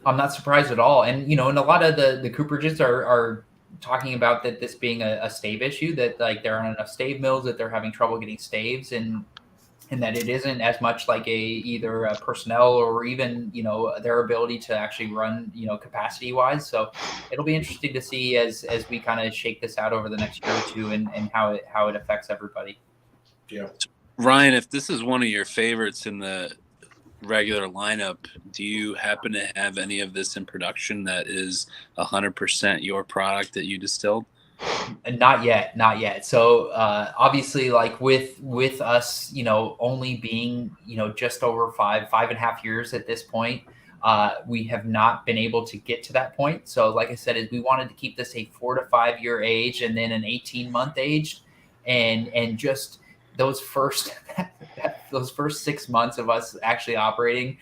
I'm not surprised at all. And, and a lot of the cooperages are talking about that this being a stave issue, that like there aren't enough stave mills, that they're having trouble getting staves, and that it isn't as much like either a personnel or even, their ability to actually run, capacity wise. So it'll be interesting to see as we kind of shake this out over the next year or two, and how it affects everybody. Yeah. Ryan, if this is one of your favorites in the regular lineup, do you happen to have any of this in production that is 100% your product that you distilled? Not yet. So obviously, like with us, only being just over 5.5 years at this point, we have not been able to get to that point. So like I said, we wanted to keep this a 4 to 5 year age, and then an 18-month age, and just those first 6 months of us actually operating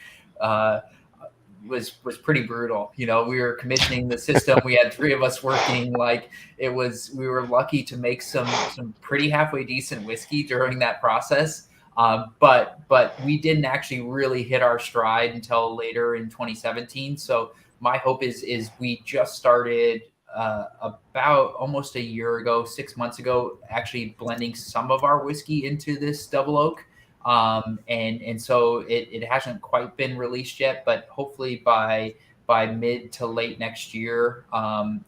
was pretty brutal. We were commissioning the system. We had 3 of us working. Like we were lucky to make some pretty halfway decent whiskey during that process. But we didn't actually really hit our stride until later in 2017. So my hope is we just started about almost a year ago, 6 months ago, actually blending some of our whiskey into this double oak. And so it hasn't quite been released yet, but hopefully by mid to late next year,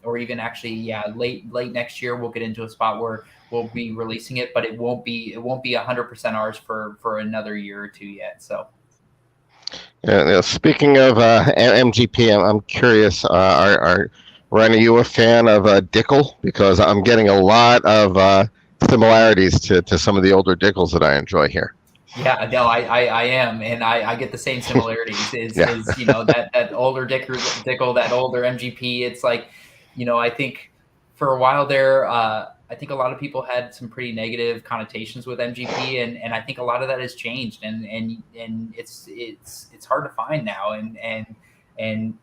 or even actually, late next year, we'll get into a spot where we'll be releasing it, but it won't be 100% ours for another year or two yet. So. Yeah, speaking of MGP, I'm curious, Ryan, are you a fan of Dickel? Because I'm getting a lot of similarities to some of the older Dickels that I enjoy here. Yeah, no, I am, and I get the same similarities. Is that older Dickel, that older MGP. It's like, I think for a while there, I think a lot of people had some pretty negative connotations with MGP, and I think a lot of that has changed, and it's hard to find now, and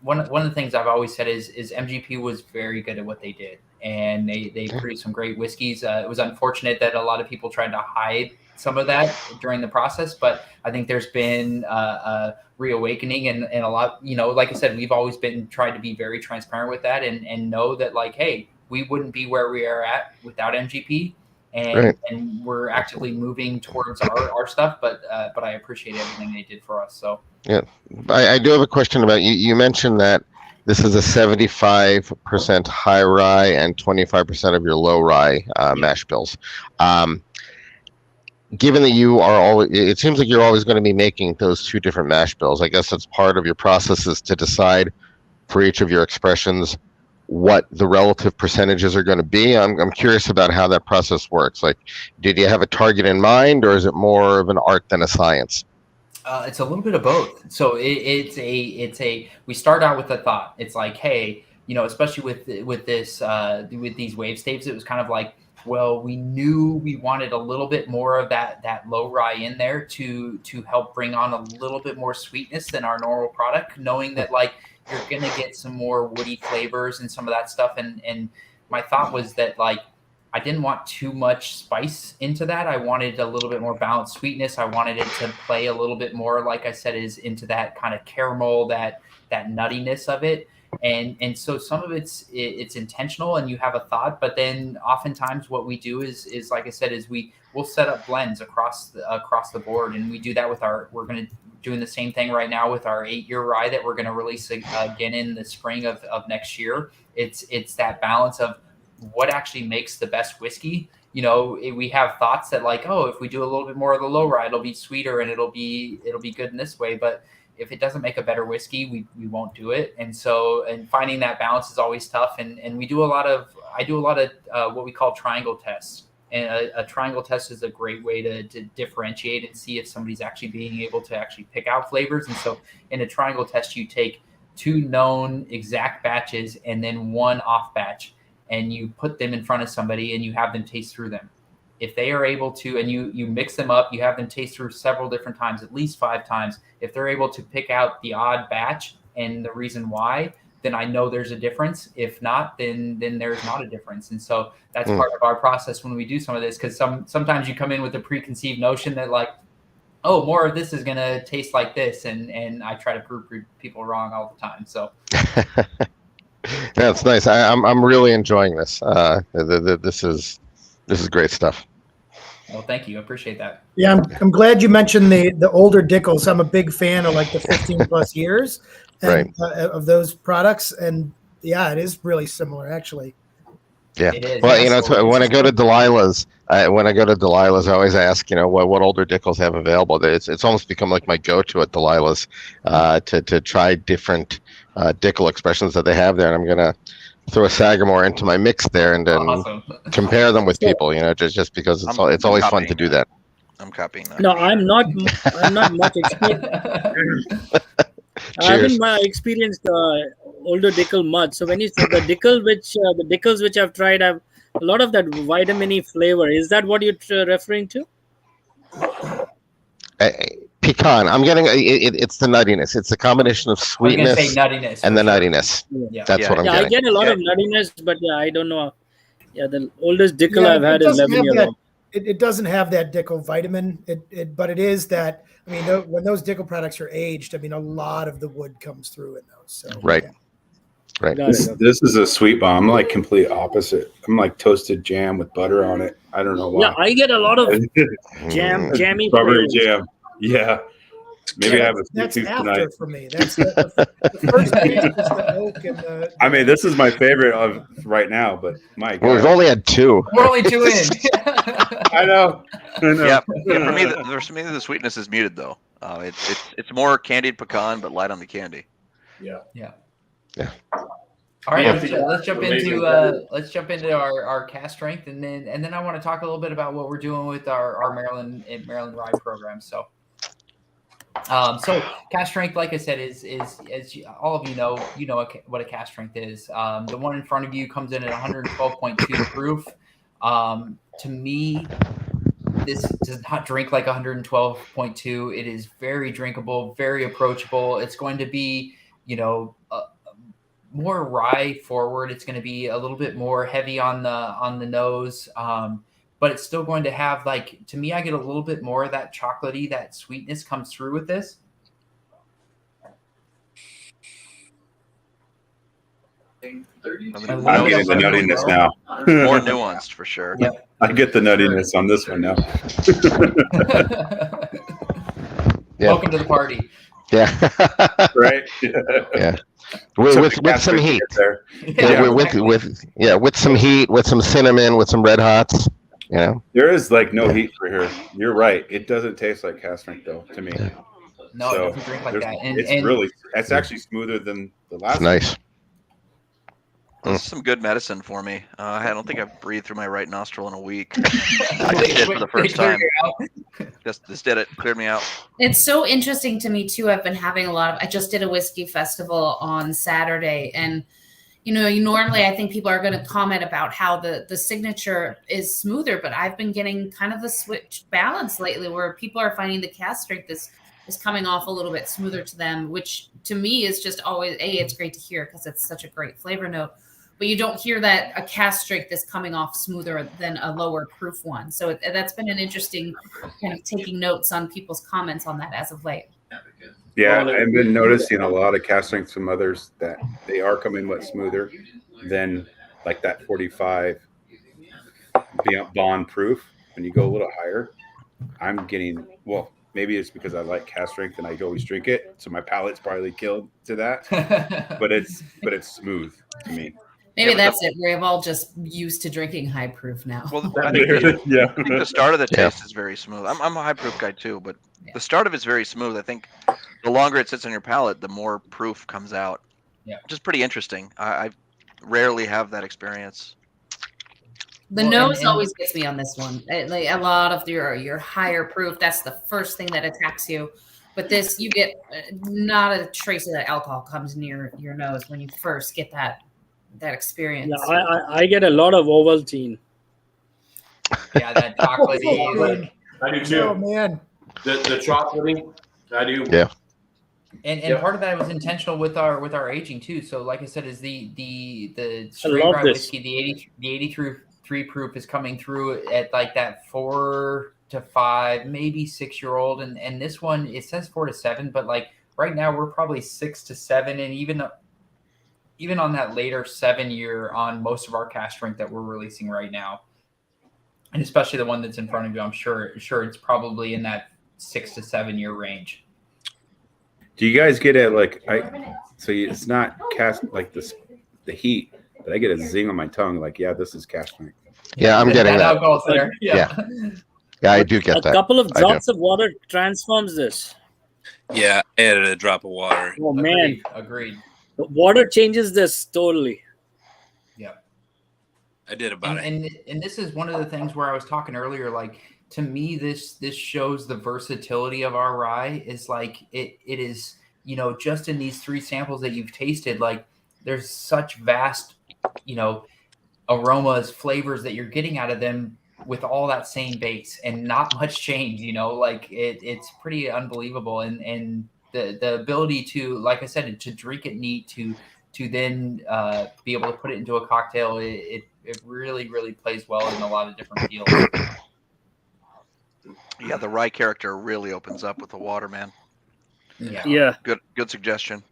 one of the things I've always said is MGP was very good at what they did, and they produced some great whiskeys. It was unfortunate that a lot of people tried to hide some of that during the process, but I think there's been a reawakening, and a lot, like I said, we've always been trying to be very transparent with that, and know that, like, hey, we wouldn't be where we are at without MGP, and we're actively moving towards our stuff, but I appreciate everything they did for us. So yeah, I do have a question about you. You mentioned that this is a 75% high rye and 25% of your low rye mash bills. Given that you are always, it seems like you're always going to be making those 2 different mash bills. I guess that's part of your process, is to decide for each of your expressions what the relative percentages are going to be. I'm curious about how that process works. Like, did you have a target in mind, or is it more of an art than a science? It's a little bit of both. So we start out with a thought. It's like, hey, especially with these wave staves, it was kind of like, well, we knew we wanted a little bit more of that low rye in there to help bring on a little bit more sweetness than our normal product, knowing that, like, you're going to get some more woody flavors and some of that stuff. And my thought was that, like, I didn't want too much spice into that. I wanted a little bit more balanced sweetness. I wanted it to play a little bit more, like I said, is into that kind of caramel, that nuttiness of it. And so some of it's intentional, and you have a thought, but then oftentimes what we do is like I said, is we'll set up blends across the board, and we do that with we're doing the same thing right now with our 8-year rye that we're going to release again in the spring of next year. It's that balance of what actually makes the best whiskey. We have thoughts that, like, oh, if we do a little bit more of the low rye, it'll be sweeter and it'll be good in this way, but if it doesn't make a better whiskey, we won't do it. And finding that balance is always tough. And I do a lot of what we call triangle tests. And a triangle test is a great way to differentiate and see if somebody's actually being able to actually pick out flavors. And so in a triangle test, you take 2 known exact batches and then 1 off batch, and you put them in front of somebody and you have them taste through them. If they are able to, and you mix them up, you have them taste through several different times, at least 5 times. If they're able to pick out the odd batch and the reason why, then I know there's a difference. If not, then there's not a difference. And so that's part of our process when we do some of this, because sometimes you come in with a preconceived notion that, like, oh, more of this is gonna taste like this, and I try to prove people wrong all the time. So That's nice. I'm really enjoying this. This is great stuff. well, thank you. I appreciate that. Yeah, I'm glad you mentioned the older Dickel's. I'm a big fan of like the 15 plus years and, of those products, and yeah, it is really similar actually. Yeah. It is. Well, it's, when I go to Delilah's, I always ask, what older Dickel's have available. It's almost become like my go-to at Delilah's to try different Dickel expressions that they have there, and I'm gonna throw a Sagamore into my mix there and then Awesome. compare them with people. just because it's always fun to do that. I'm copying that. No, I'm not much experienced. I haven't experienced older Dickel much. So when you say the Dickels which I've tried, have a lot of that vitamin-y flavor. Is that what you're referring to? Pecan. I'm getting it's the nuttiness. It's the combination of sweetness nuttiness and the nuttiness. Yeah. That's what I'm getting. I get a lot of nuttiness, but I don't know. Yeah, the oldest Dickel I've had is 11 years old. It doesn't have that Dickel vitamin, but it is that. I mean, when those Dickel products are aged, I mean, a lot of the wood comes through in those. So, right. Yeah. Right. This is a sweet bomb. I'm like complete opposite. I'm like toasted jam with butter on it. I don't know why. Yeah, I get a lot of jammy Strawberry flavors. jam. Yeah. Maybe I have a That's sweet tooth after tonight. for me. That's the first taste is the oak and the. I mean, this is my favorite of right now, but my God. Well, we've only had two. We're only two in. I know. Yeah, for me, the sweetness is muted though. It's more candied pecan, but light on the candy. Yeah. All right, Yeah. let's jump into our cast strength, and then I want to talk a little bit about what we're doing with our Maryland rye program. So cast strength, like I said, is as all of you know what a cast strength is. The one in front of you comes in at 112.2 proof. To me, this does not drink like 112.2. It is very drinkable, very approachable. It's going to be, more rye forward. It's going to be a little bit more heavy on the nose, but it's still going to have, like, to me, I get a little bit more of that chocolatey, that sweetness comes through with this. I'm getting the nuttiness now. More nuanced for sure. Yep. I get the nuttiness on this one now. Welcome to the party. Yeah. Right. Yeah. With some heat. With some heat, with some cinnamon, with some red hots. There is like no heat for here. You're right. It doesn't taste like cast strength though to me. No, So it doesn't drink like that. It's actually smoother than the last one. Nice. This is some good medicine for me. I don't think I've breathed through my right nostril in a week. I just did for the first time. Just did it. Cleared me out. It's so interesting to me too. I've been having I just did a whiskey festival on Saturday, and normally I think people are going to comment about how the signature is smoother, but I've been getting kind of a switch balance lately where people are finding the cast strength is coming off a little bit smoother to them, which to me is just always it's great to hear because it's such a great flavor note. But you don't hear that a cast strength is coming off smoother than a lower proof one. So that's been an interesting kind of taking notes on people's comments on that as of late. Yeah, I've been noticing a lot of cast strengths from others that they are coming much smoother than like that 45 bond proof. When you go a little higher, I'm getting, well, maybe it's because I like cast strength and I always drink it, so my palate's probably killed to that. but it's smooth to me. Maybe that's it. We're all just used to drinking high proof now. Well, I think the start of the taste is very smooth. I'm a high proof guy too, but the start of it's very smooth. I think the longer it sits on your palate, the more proof comes out. Yeah, which is pretty interesting. I rarely have that experience. The nose always gets me on this one. Like a lot of your higher proof, that's the first thing that attacks you. But this, you get not a trace of that alcohol comes near your nose when you first get that experience. Yeah, I get a lot of Ovaltine. Yeah, that chocolatey. I do too. Oh man, the chocolatey. I do. Yeah. And part of that was intentional with our aging too. So like I said, is the straight rye whiskey, the 83 proof is coming through at like that 4 to 5, maybe 6-year-old, and this one it says 4 to 7, but like right now we're probably 6 to 7, and even on that later 7-year on most of our cask strength that we're releasing right now, and especially the one that's in front of you, I'm sure it's probably in that 6 to 7-year range. Do you guys get it like it's not cast like this the heat, but I get a zing on my tongue like, yeah, this is cask strength. Yeah, I'm getting that. Alcohol's there. Yeah, I do get that. A couple of drops of water transforms this. Yeah, I added a drop of water. Oh man, agreed. The water changes this totally. Yeah, I did about it. And this is one of the things where I was talking earlier. Like, to me, this shows the versatility of our rye. Is like it is, you know, just in these 3 samples that you've tasted, like there's such vast, you know, aromas, flavors that you're getting out of them with all that same base and not much change, you know, like it's pretty unbelievable. And the ability to, like I said, to drink it neat, to then be able to put it into a cocktail, it really, really plays well in a lot of different fields. Yeah, the rye character really opens up with the water, man. Yeah. Good suggestion.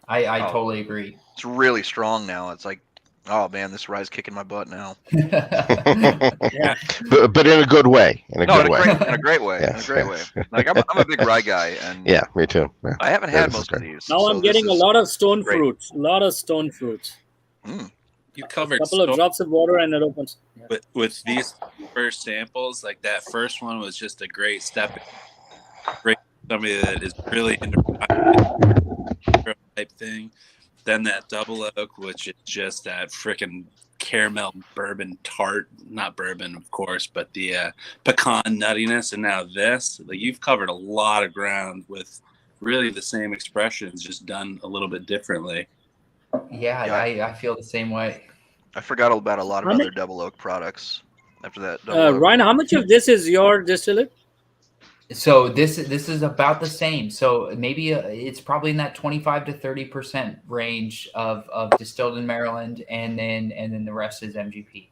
I totally agree. It's really strong now. It's like, oh man, this rye's kicking my butt now. Yeah. But in a good way. In a great way. Yes, in a great way. Like I'm a big rye guy, and yeah, me too. Yeah. I haven't had most of these. Now I'm getting a lot of stone fruits. A lot of stone fruits. You covered a couple of drops of water and it opens. Yeah. With these first samples, like that first one was just a great step. Great somebody that is really into type thing. Then that double oak, which is just that freaking caramel bourbon tart, not bourbon, of course, but the pecan nuttiness. And now this, like, you've covered a lot of ground with really the same expressions, just done a little bit differently. Yeah, I feel the same way. I forgot about a lot of other double oak products after that. Ryan, how much of this is your distillate? So this is about the same. So maybe it's probably in that 25 to 30% range of distilled in Maryland, and then the rest is MGP.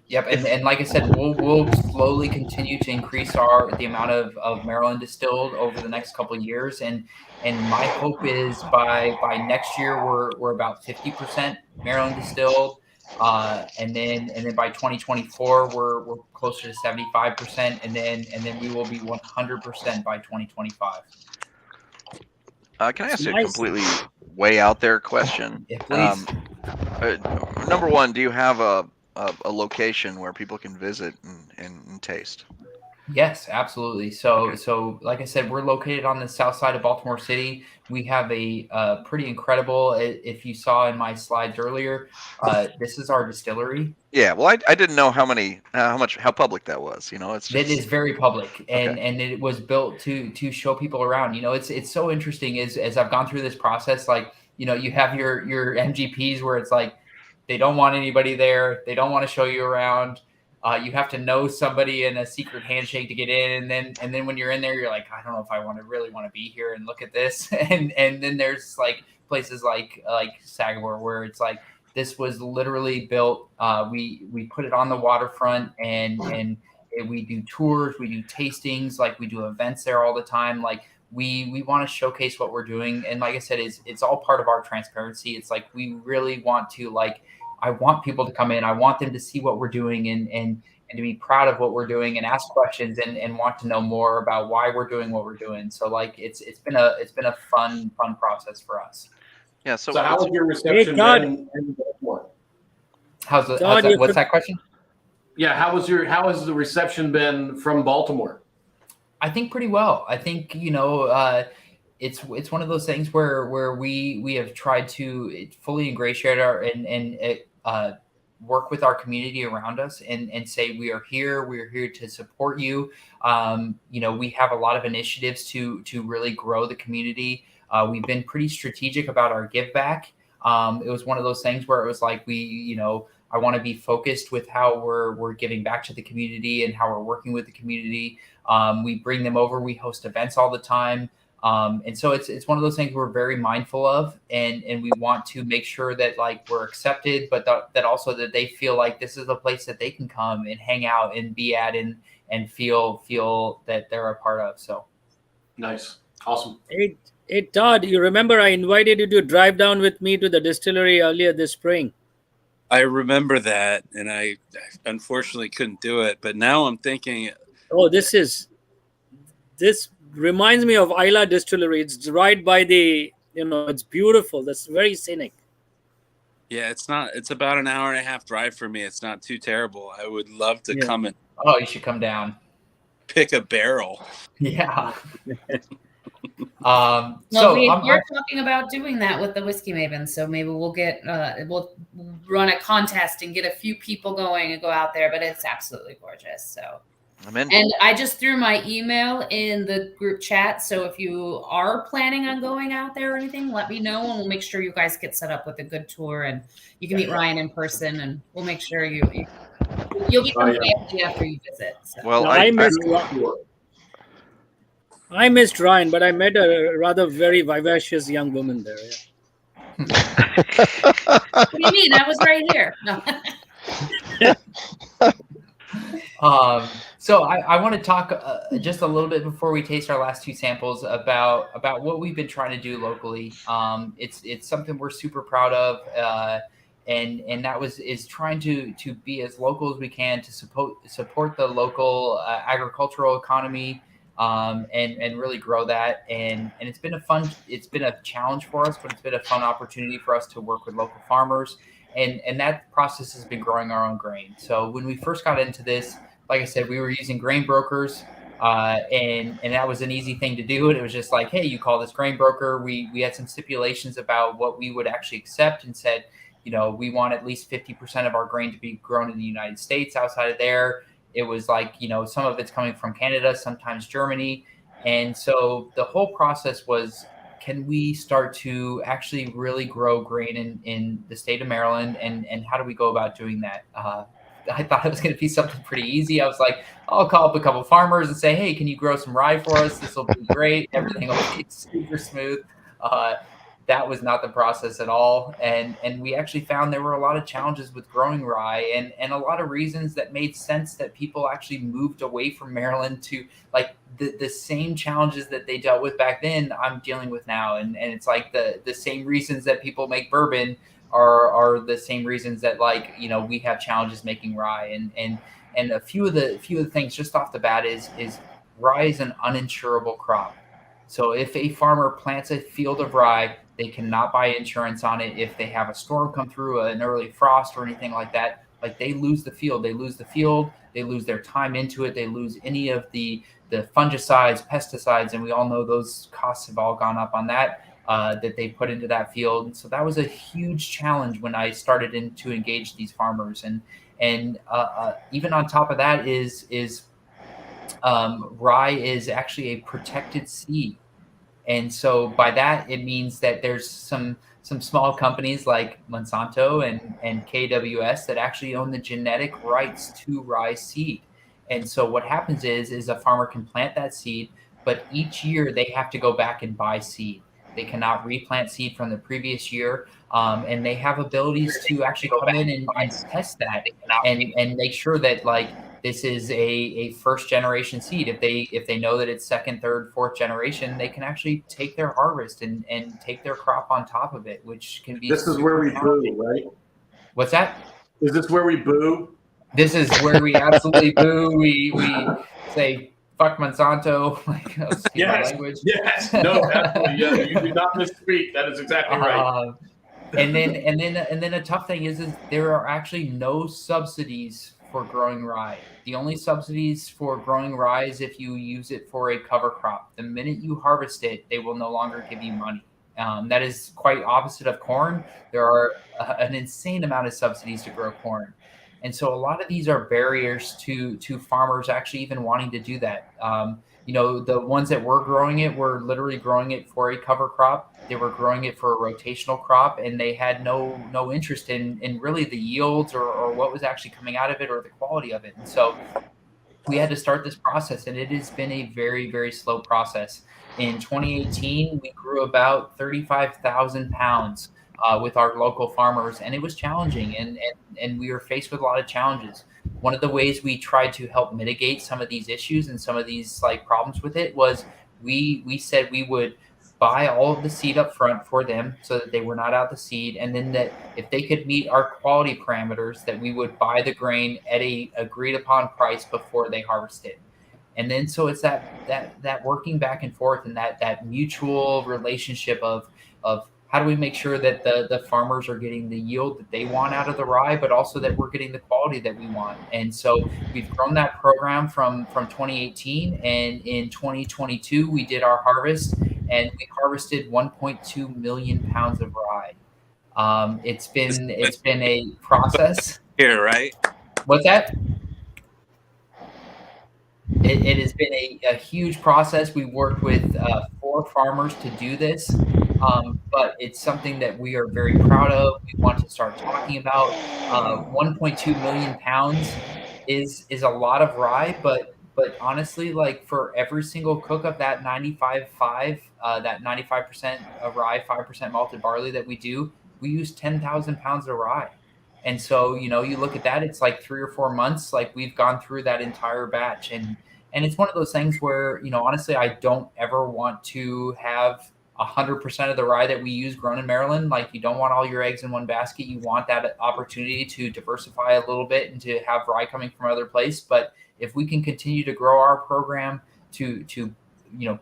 Yep, and like I said, we'll slowly continue to increase the amount of Maryland distilled over the next couple of years, and my hope is by next year we're about 50% Maryland distilled. And then by 2024 we're closer to 75%, and then we will be 100% by 2025. Can I ask you a completely way out there question? Yeah, please. Number one, do you have a location where people can visit and taste? Yes, absolutely. So like I said, we're located on the south side of Baltimore City. We have a pretty incredible, if you saw in my slides earlier, this is our distillery. Yeah, well, I didn't know how public that was. You know, it is very public, and it was built to show people around. You know, it's so interesting as I've gone through this process. Like, you know, you have your MGPs where it's like they don't want anybody there, they don't want to show you around. You have to know somebody in a secret handshake to get in, and then when you're in there, you're like, I don't know if I really want to be here and look at this. And then there's like places like Sagamore where it's like this was literally built. We put it on the waterfront, and we do tours, we do tastings, like we do events there all the time. Like we want to showcase what we're doing, and like I said, it's all part of our transparency. It's like we really want to I want people to come in. I want them to see what we're doing and to be proud of what we're doing and ask questions and want to know more about why we're doing what we're doing. So like it's been a fun process for us. Yeah. So how was your reception been in Baltimore? What's that question? Yeah, how has the reception been from Baltimore? I think pretty well. I think, you know, it's one of those things where we have tried to fully ingratiate and work with our community around us and say we're here to support you. You know, we have a lot of initiatives to really grow the community. We've been pretty strategic about our give back. It was one of those things where it was like I want to be focused with how we're giving back to the community and how we're working with the community. We bring them over. We host events all the time. And so it's one of those things we're very mindful of, and we want to make sure that like we're accepted, but that also that they feel like this is a place that they can come and hang out and be at and feel that they're a part of. So nice, awesome. Hey Todd, you remember I invited you to drive down with me to the distillery earlier this spring? I remember that, and I unfortunately couldn't do it. But now I'm thinking, oh, this reminds me of Isla Distillery. It's right by the, it's beautiful. That's very scenic. yeah, it's about an hour and a half drive for me. It's not too terrible. I would love to come and you should come down, pick a barrel. Yeah. You're talking about doing that with the Whiskey Mavens, so maybe we'll get we'll run a contest and get a few people going and go out there. But it's absolutely gorgeous. So I'm in. And I just threw my email in the group chat, so if you are planning on going out there or anything, let me know, and we'll make sure you guys get set up with a good tour, and you can meet Ryan in person, and we'll make sure you'll get company after you visit. So. Well, I missed Ryan, but I met a rather very vivacious young woman there. Yeah. What do you mean? I was right here. No. So I want to talk just a little bit before we taste our last two samples about what we've been trying to do locally. It's something we're super proud of, and that is trying to be as local as we can to support the local agricultural economy. And really grow that. And it's been a challenge for us, but it's been a fun opportunity for us to work with local farmers. And that process has been growing our own grain. So when we first got into this, like I said, we were using grain brokers, and that was an easy thing to do. And it was just like, hey, you call this grain broker. We had some stipulations about what we would actually accept, and said, we want at least 50% of our grain to be grown in the United States. Outside of there, it was like, some of it's coming from Canada, sometimes Germany. And so the whole process was, can we start to actually really grow grain in the state of Maryland? And how do we go about doing that? I thought it was going to be something pretty easy. I was like, I'll call up a couple farmers and say, hey, can you grow some rye for us? This will be great. Everything will be super smooth. That was not the process at all. And we actually found there were a lot of challenges with growing rye, and a lot of reasons that made sense that people actually moved away from Maryland to, like, the same challenges that they dealt with back then, I'm dealing with now. And it's like the same reasons that people make bourbon are the same reasons that, like, we have challenges making rye. And a few of the things just off the bat is rye is an uninsurable crop. So if a farmer plants a field of rye, they cannot buy insurance on it. If they have a storm come through, an early frost or anything like that, like, they lose the field. They lose their time into it. They lose any of the fungicides, pesticides, and we all know those costs have all gone up on that they put into that field. So that was a huge challenge when I started to engage these farmers. And even on top of that is rye is actually a protected seed. And so by that, it means that there's some small companies like Monsanto and KWS that actually own the genetic rights to rye seed. And so what happens is a farmer can plant that seed, but each year they have to go back and buy seed. They cannot replant seed from the previous year. And they have abilities to actually come in and test that and make sure that, like, this is a first generation seed. If they know that it's second, third, fourth generation, they can actually take their harvest and take their crop on top of it, which can be. This is where we boo, right? What's that? Is this where we boo? This is where we absolutely boo. We say fuck Monsanto. Like, yes, language. Yes, no, absolutely. Yeah, you do not misspeak. That is exactly right. And then a tough thing is there are actually no subsidies for growing rye. The only subsidies for growing rye is if you use it for a cover crop. The minute you harvest it, they will no longer give you money. That is quite opposite of corn. There are an insane amount of subsidies to grow corn. And so a lot of these are barriers to farmers actually even wanting to do that. The ones that were growing it were literally growing it for a cover crop. They were growing it for a rotational crop, and they had no interest in really the yields or what was actually coming out of it or the quality of it. And so we had to start this process, and it has been a very, very slow process. In 2018, we grew about 35,000 pounds with our local farmers, and it was challenging, and we were faced with a lot of challenges. One of the ways we tried to help mitigate some of these issues and some of these like problems with it was we said we would buy all of the seed up front for them so that they were not out the seed, and then that if they could meet our quality parameters, that we would buy the grain at a agreed upon price before they harvest it. And then so it's that working back and forth, and that mutual relationship of how do we make sure that the farmers are getting the yield that they want out of the rye, but also that we're getting the quality that we want. And so we've grown that program from 2018, and in 2022 we did our harvest, and we harvested 1.2 million pounds of rye. It's been a process here, right? What's that? It has been a huge process. We worked with 4 farmers to do this, but it's something that we are very proud of. We want to start talking about. 1.2 million pounds is a lot of rye, but honestly, like for every single cook of that 95.5, that 95% of rye, 5% malted barley that we do, we use 10,000 pounds of rye. And so, you look at that, it's like 3 or 4 months, like we've gone through that entire batch. And it's one of those things where, honestly, I don't ever want to have 100% of the rye that we use grown in Maryland. Like, you don't want all your eggs in one basket. You want that opportunity to diversify a little bit and to have rye coming from other place. But if we can continue to grow our program to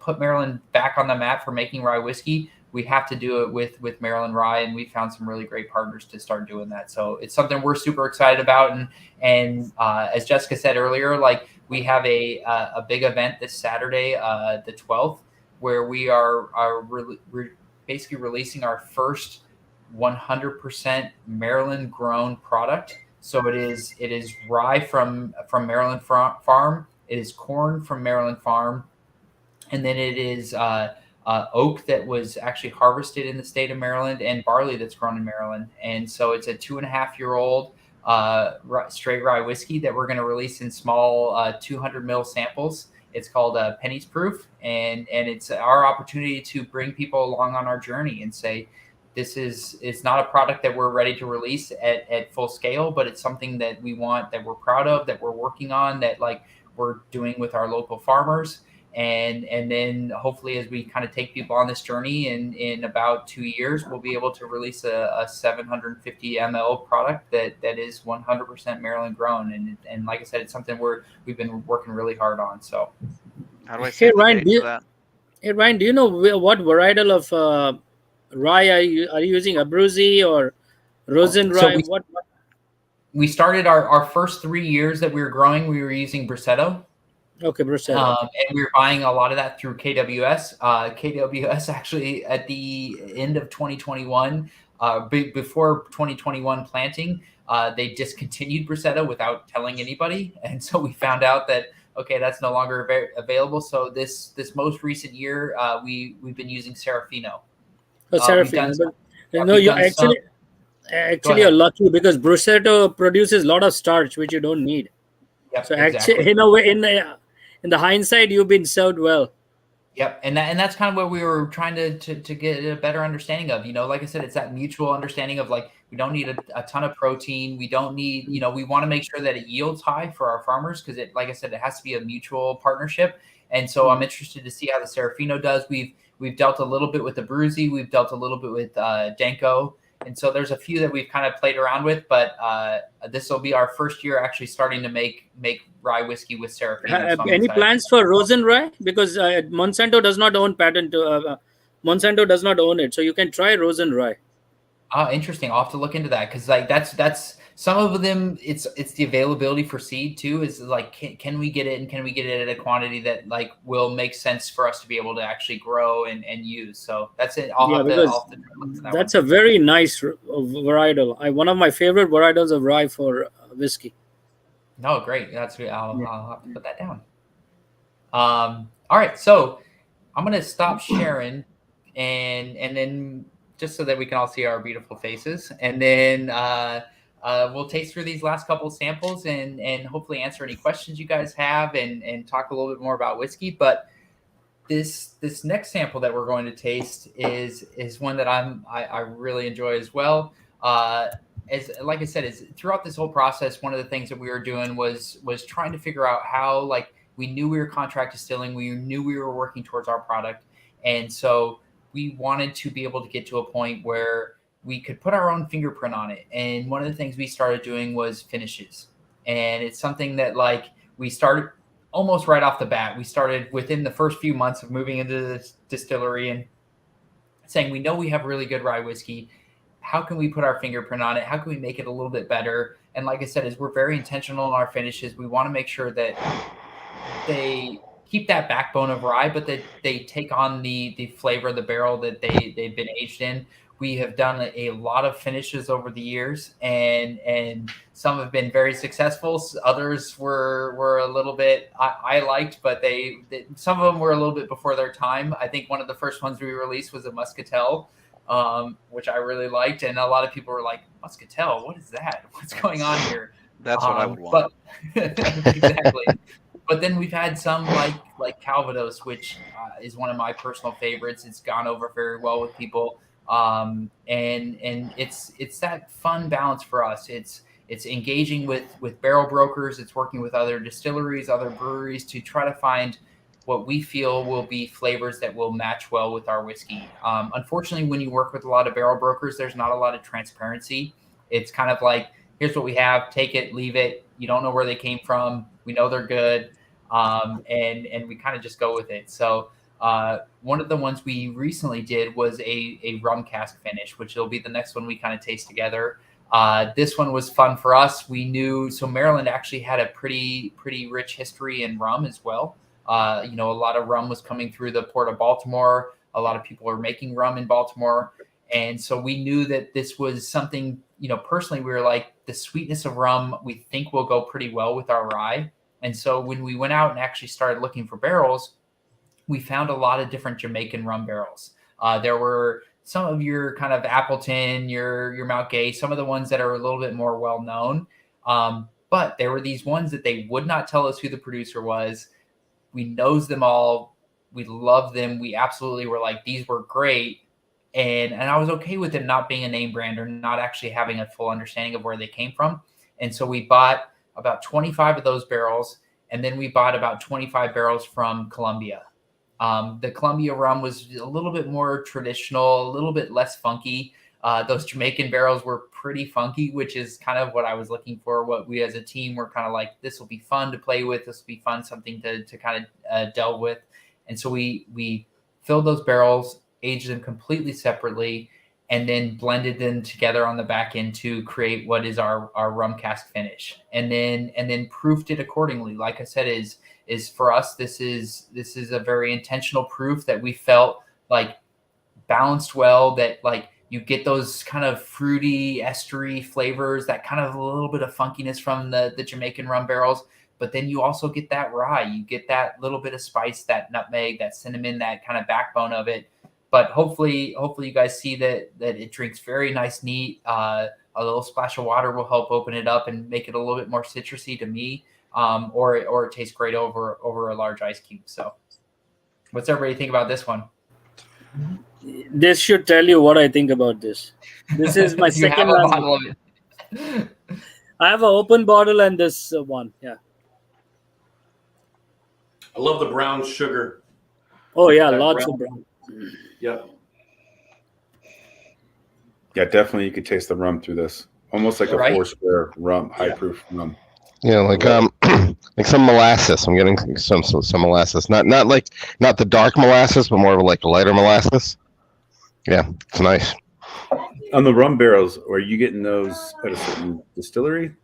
put Maryland back on the map for making rye whiskey, we have to do it with Maryland Rye, and we found some really great partners to start doing that. So it's something we're super excited about. And as Jessica said earlier, like we have a big event this Saturday, the 12th, where we are basically releasing our first 100% Maryland grown product. So it is rye from Maryland farm. It is corn from Maryland farm, and then it is oak that was actually harvested in the state of Maryland, and barley that's grown in Maryland. And so it's a 2.5-year-old straight rye whiskey that we're going to release in small 200 ml samples. It's called Penny's Proof, and it's our opportunity to bring people along on our journey and say, it's not a product that we're ready to release at full scale, but it's something that we want, that we're proud of, that we're working on, that like we're doing with our local farmers. And then hopefully as we kind of take people on this journey in about 2 years, we'll be able to release a 750 ml product that is 100% Maryland grown. And like I said, it's something we've been working really hard on. So how do I say Ryan, that? Hey Ryan, do you know what varietal of rye are you using? Abruzzi or Rosen rye? So we started our first 3 years that we were growing, we were using Bracetto. Okay, Bracetto. And we were buying a lot of that through KWS. KWS actually at the end of 2021, before 2021 planting, they discontinued Bracetto without telling anybody. And so we found out that, okay, that's no longer available. So this most recent year, we've been using Serafino. Serafino. You actually are lucky because Bracetto produces a lot of starch, which you don't need. Yep, so exactly. Actually, in a way, in the hindsight, you've been served well. Yep, and that's kind of what we were trying to get a better understanding of. Like I said, it's that mutual understanding of like we don't need a ton of protein. We don't need, we want to make sure that it yields high for our farmers because like I said, it has to be a mutual partnership. And so I'm interested to see how the Serafino does. We've dealt a little bit with the Abruzzi. We've dealt a little bit with Danko. And so there's a few that we've kind of played around with, but this will be our first year actually starting to make rye whiskey with Serafino. So any plans for Rosen rye? Because Monsanto does not own patent. Monsanto does not own it, so you can try Rosen rye. Oh, interesting. I'll have to look into that because like that's some of them. It's the availability for seed too. Is like can we get it and can we get it at a quantity that like will make sense for us to be able to actually grow and use. So that's it. I'll have to look into that. That's a very nice varietal. One of my favorite varietals of rye for whiskey. No, great. That's good. I'll have to put that down. All right, so I'm gonna stop sharing and then. Just so that we can all see our beautiful faces. And then we'll taste through these last couple samples and hopefully answer any questions you guys have and talk a little bit more about whiskey. But this next sample that we're going to taste is one that I really enjoy as well. As like I said, is throughout this whole process, one of the things that we were doing was trying to figure out how, like, we knew we were contract distilling, we knew we were working towards our product, and so we wanted to be able to get to a point where we could put our own fingerprint on it. And one of the things we started doing was finishes, and it's something that, like, we started almost right off the bat. We started within the first few months of moving into the distillery and saying, we know we have really good rye whiskey. How can we put our fingerprint on it? How can we make it a little bit better? And like I said, is we're very intentional in our finishes. We want to make sure that they keep that backbone of rye, but that they take on the flavor of the barrel that they've been aged in. We have done a lot of finishes over the years, and some have been very successful. Others were a little bit I liked, but they some of them were a little bit before their time. I think one of the first ones we released was a Muscatel, which I really liked, and a lot of people were like, Muscatel, what is that? What's going on here? That's what I would want. Exactly. But then we've had some like Calvados, which is one of my personal favorites. It's gone over very well with people. And it's that fun balance for us. It's engaging with barrel brokers. It's working with other distilleries, other breweries to try to find what we feel will be flavors that will match well with our whiskey. Unfortunately, when you work with a lot of barrel brokers, there's not a lot of transparency. It's kind of like, here's what we have, take it, leave it. You don't know where they came from. We know they're good. And we kind of just go with it. So one of the ones we recently did was a rum cask finish, which will be the next one we kind of taste together. This one was fun for us. We knew, so Maryland actually had a pretty rich history in rum as well. A lot of rum was coming through the port of Baltimore. A lot of people were making rum in Baltimore. And so we knew that this was something, personally, we were like, the sweetness of rum, we think will go pretty well with our rye. And so when we went out and actually started looking for barrels, we found a lot of different Jamaican rum barrels. There were some of your kind of Appleton, your Mount Gay, some of the ones that are a little bit more well-known. But there were these ones that they would not tell us who the producer was. We knows them all. We love them. We absolutely were like, these were great. And I was okay with them not being a name brand or not actually having a full understanding of where they came from. And so we bought about 25 of those barrels, and then we bought about 25 barrels from Colombia. The Colombia rum was a little bit more traditional, a little bit less funky. Those Jamaican barrels were pretty funky, which is kind of what I was looking for. What we as a team were kind of like, this will be fun to play with. This will be fun, something to kind of delve with. And so we filled those barrels, aged them completely separately, and then blended them together on the back end to create what is our rum cask finish. And then proofed it accordingly. Like I said, is for us, this is a very intentional proof that we felt like balanced well, that like you get those kind of fruity, estery flavors, that kind of a little bit of funkiness from the Jamaican rum barrels. But then you also get that rye, you get that little bit of spice, that nutmeg, that cinnamon, that kind of backbone of it. But hopefully you guys see that it drinks very nice, neat. A little splash of water will help open it up and make it a little bit more citrusy to me, or it tastes great over a large ice cube. So what's everybody think about this one? This should tell you what I think about this. This is my second bottle of it. I have an open bottle and this one. Yeah. I love the brown sugar. Oh yeah, lots of brown. Yeah. Yeah, definitely you could taste the rum through this. Almost like a Right. 4-square rum, high proof rum. Yeah, like like some molasses. I'm getting some molasses. Not the dark molasses, but more of like a lighter molasses. Yeah, it's nice. On the rum barrels, are you getting those at a certain distillery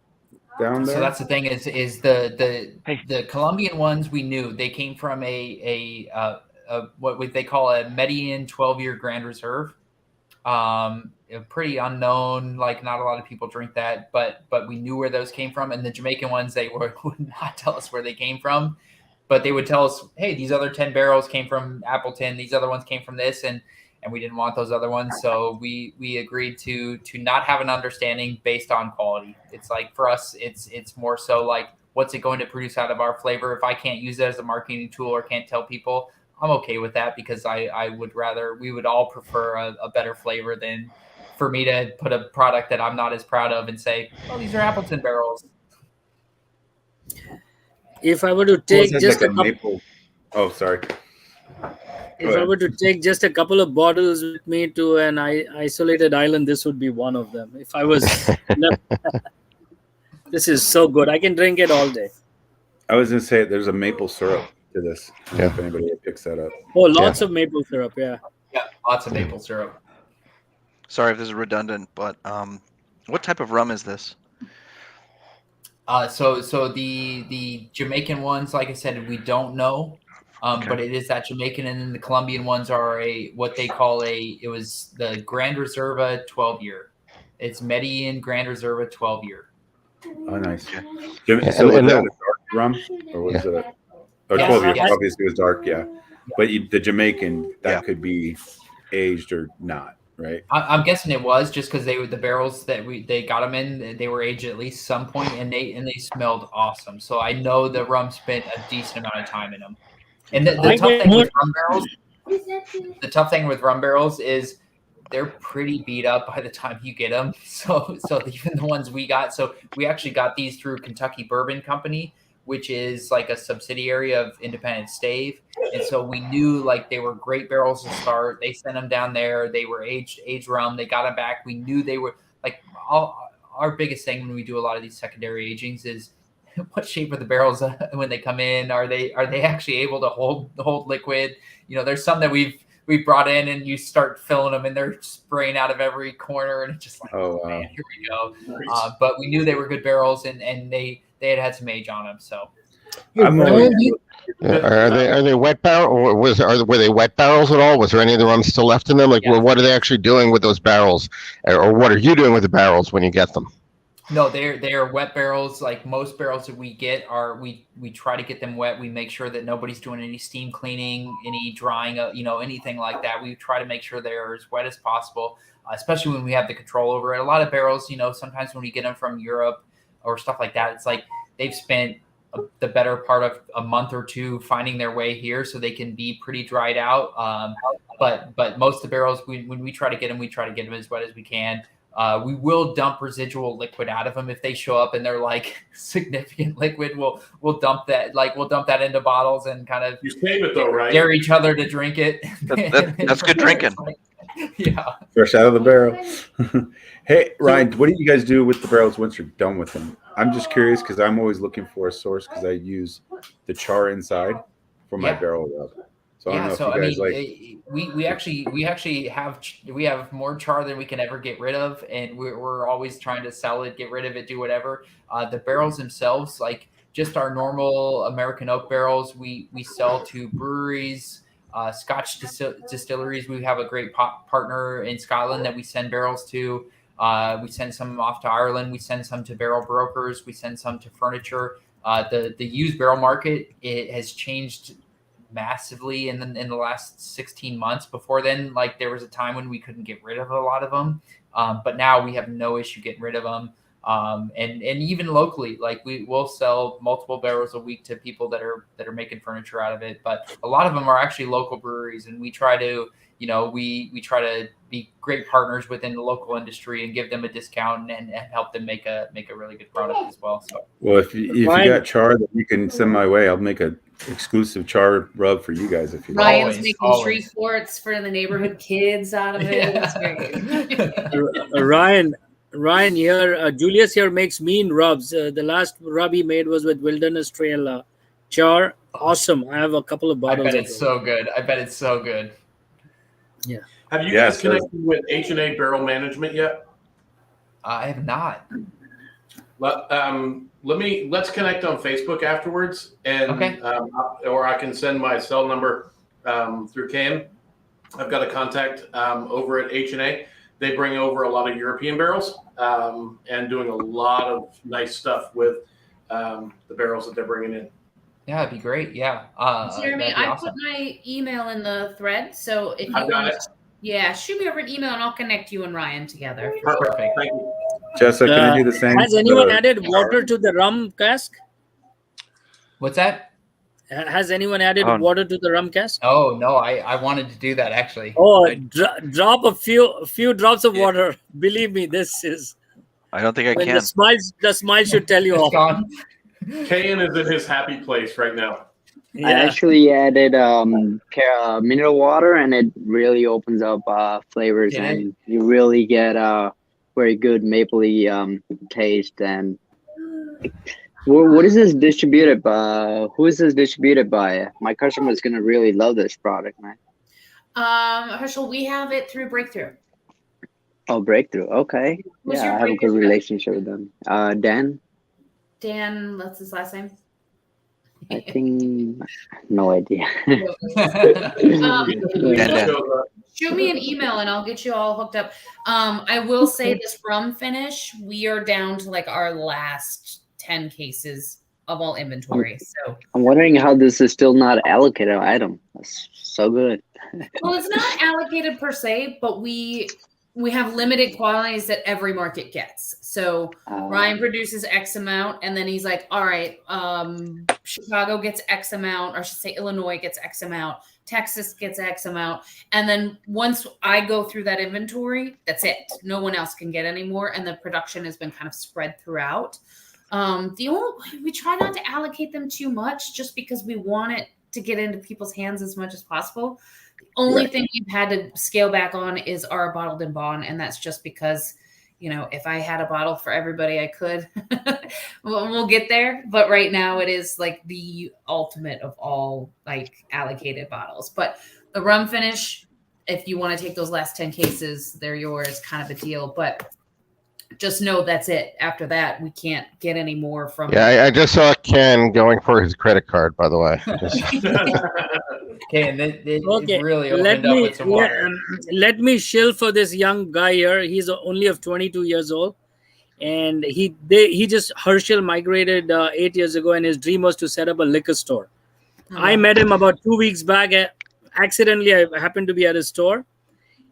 down there? So that's the thing is the Colombian ones, we knew they came from a what they call a Medellin 12-year Grand Reserve. Pretty unknown, like not a lot of people drink that, but we knew where those came from. And the Jamaican ones, they would not tell us where they came from, but they would tell us, hey, these other 10 barrels came from Appleton, these other ones came from this. And and we didn't want those other ones. So we agreed to not have an understanding based on quality. It's like for us, it's more so like, what's it going to produce out of our flavor? If I can't use it as a marketing tool or can't tell people, I'm okay with that, because we would all prefer a better flavor than for me to put a product that I'm not as proud of and say, oh, these are Appleton barrels. If I were to take just like a maple. Oh, sorry. If I were to take just a couple of bottles with me to an isolated island, this would be one of them. If I was, this is so good. I can drink it all day. I was gonna say there's a maple syrup to this. Yeah. If anybody picks that up. Oh, lots of maple syrup. Yeah. Yeah, lots of maple syrup. Sorry if this is redundant, but what type of rum is this? So the Jamaican ones, like I said, we don't know, but it is that Jamaican, and then the Colombian ones are what they call it was the Grand Reserva 12-year. It's Medellin Grand Reserva 12-year. Oh, nice. So and was that a dark rum, or was it? Or 12 years, obviously it was dark, yeah. But the Jamaican, that could be aged or not, right? I'm guessing it was, just because the barrels that they got them in, they were aged at least some point, and they smelled awesome. So I know the rum spent a decent amount of time in them. And the tough thing with rum barrels is they're pretty beat up by the time you get them. So even the ones we got, so we actually got these through Kentucky Bourbon Company, which is like a subsidiary of Independent Stave. And so we knew like they were great barrels to start. They sent them down there. They were aged rum. They got them back. We knew they were like our biggest thing when we do a lot of these secondary agings is what shape are the barrels when they come in? Are they actually able to hold liquid? You know, there's some that we've brought in and you start filling them and they're spraying out of every corner, and it's just like, man, here we go. Nice. But we knew they were good barrels, and they had some age on them. So are they wet barrel, or were they wet barrels at all? Was there any of the rum still left in them? Like, well, what are they actually doing with those barrels, or what are you doing with the barrels when you get them? No, they are wet barrels. Like most barrels that we get we try to get them wet. We make sure that nobody's doing any steam cleaning, any drying, anything like that. We try to make sure they're as wet as possible, especially when we have the control over it. A lot of barrels, sometimes when we get them from Europe or stuff like that, it's like they've spent the better part of a month or two finding their way here, so they can be pretty dried out. But most of the barrels, when we try to get them, we try to get them as wet as we can. We will dump residual liquid out of them if they show up and they're like significant liquid. We'll dump that, into bottles and kind of you save it though, right? Dare each other to drink it. That's good drinking. Yeah, fresh out of the barrel. Hey, Ryan, what do you guys do with the barrels once you're done with them? I'm just curious because I'm always looking for a source because I use the char inside for my barrel rub. So I don't know if you guys we have more char than we can ever get rid of, and we're always trying to sell it, get rid of it, do whatever. The barrels themselves, like just our normal American oak barrels, we sell to breweries, Scotch distilleries. We have a great partner in Scotland that we send barrels to. We send some off to Ireland. We send some to barrel brokers. We send some to furniture. The used barrel market, it has changed massively in the last 16 months. Before then, like there was a time when we couldn't get rid of a lot of them, but now we have no issue getting rid of them. And even locally, like we'll sell multiple barrels a week to people that are making furniture out of it. But a lot of them are actually local breweries, and we try to we try to be great partners within the local industry and give them a discount and help them make a really good product as well. So, well, if you got char that you can send my way, I'll make a exclusive char rub for you guys if you want. Ryan's making tree forts for the neighborhood kids out of it. That's great. Ryan here, Julius here makes mean rubs. The last rub he made was with Wilderness Trail char. Awesome. I have a couple of bottles. I bet it's so good. Yeah. Have you guys connected with H&A Barrel Management yet? I have not. Let's connect on Facebook afterwards, and or I can send my cell number through Cam. I've got a contact over at H&A. They bring over a lot of European barrels and doing a lot of nice stuff with the barrels that they're bringing in. Yeah, it'd be great. Yeah. Jeremy, I put my email in the thread, so if you want Yeah, shoot me over an email and I'll connect you and Ryan together. Perfect. Thank you. Jessica, can I do the same? Has anyone added water to the rum cask? What's that? Has anyone added water to the rum cask? Oh no, I wanted to do that actually. Oh, drop a few drops of water. Believe me, this is. I don't think I when can. The smile should tell you all. Kayan is in his happy place right now. Yeah. I actually added mineral water, and it really opens up flavors, and you really get a very good mapley taste. And what is this distributed by? Who is this distributed by? My customer is gonna really love this product, man. Herschel, we have it through Breakthrough. Oh, Breakthrough. Okay. What's Yeah, your I have a good Breakthrough? relationship with them. Dan. Dan, what's his last name? I think no idea. Shoot me an email and I'll get you all hooked up. I will say this rum finish, we are down to like our last 10 cases of all inventory. So I'm wondering how this is still not allocated item. That's so good. well, it's not allocated per se, but we have limited quantities that every market gets. So Ryan produces X amount, and then he's like, all right, Chicago gets X amount, or I should say Illinois gets X amount, Texas gets X amount. And then once I go through that inventory, that's it. No one else can get any more. And the production has been kind of spread throughout. We try not to allocate them too much just because we want it to get into people's hands as much as possible. The only thing we've had to scale back on is our bottled in bond, and that's just because, if I had a bottle for everybody, I could. we'll get there, but right now it is like the ultimate of all like allocated bottles. But the rum finish, if you want to take those last 10 cases, they're yours, kind of a deal. But just know that's it. After that, we can't get any more from. Yeah, I just saw Ken going for his credit card, by the way. Okay, and it really opened up with some water. Let me shill for this young guy here. He's only of 22 years old, and he just Herschel migrated 8 years ago, and his dream was to set up a liquor store. I met him about 2 weeks back. Accidentally, I happened to be at his store,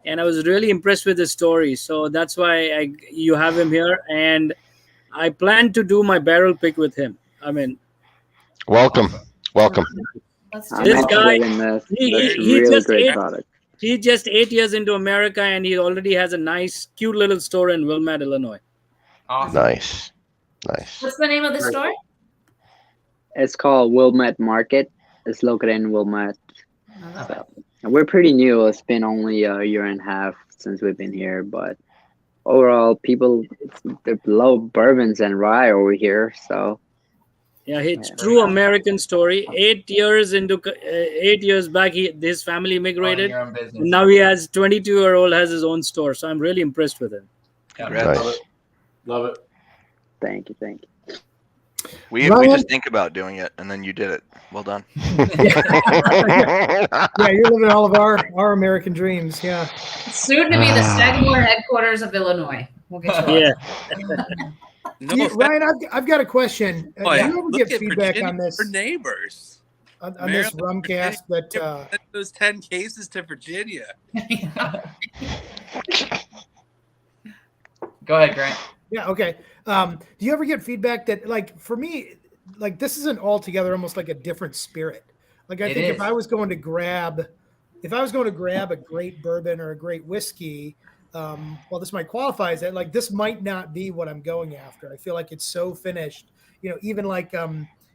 and I was really impressed with his story. So that's why you have him here, and I plan to do my barrel pick with him. I mean, welcome. This guy, he's just 8 years into America, and he already has a nice, cute little store in Wilmette, Illinois. Awesome. Nice. What's the name of the store? It's called Wilmette Market. It's located in Wilmette. So, we're pretty new. It's been only a year and a half since we've been here, but overall, people they love bourbons and rye over here. So. Yeah, it's true American story. 8 years back, his family immigrated. Now he has 22-year-old has his own store. So I'm really impressed with him. Yeah, nice. Love it. Thank you. We just think about doing it, and then you did it. Well done. Yeah, you're living all of our American dreams. Yeah. Soon to be the Sagamore headquarters of Illinois. We'll get you. Yeah. Ryan, I've got a question. Oh, do you ever get feedback Virginia on this? For neighbors. On this rum cast that those 10 cases to Virginia. Go ahead, Grant. Yeah, okay. Do you ever get feedback that, like, for me, like, this isn't altogether almost like a different spirit? Like, I think if I was going to grab a great bourbon or a great whiskey, well, this might qualify as that. Like, this might not be what I'm going after. I feel like it's so finished. Even like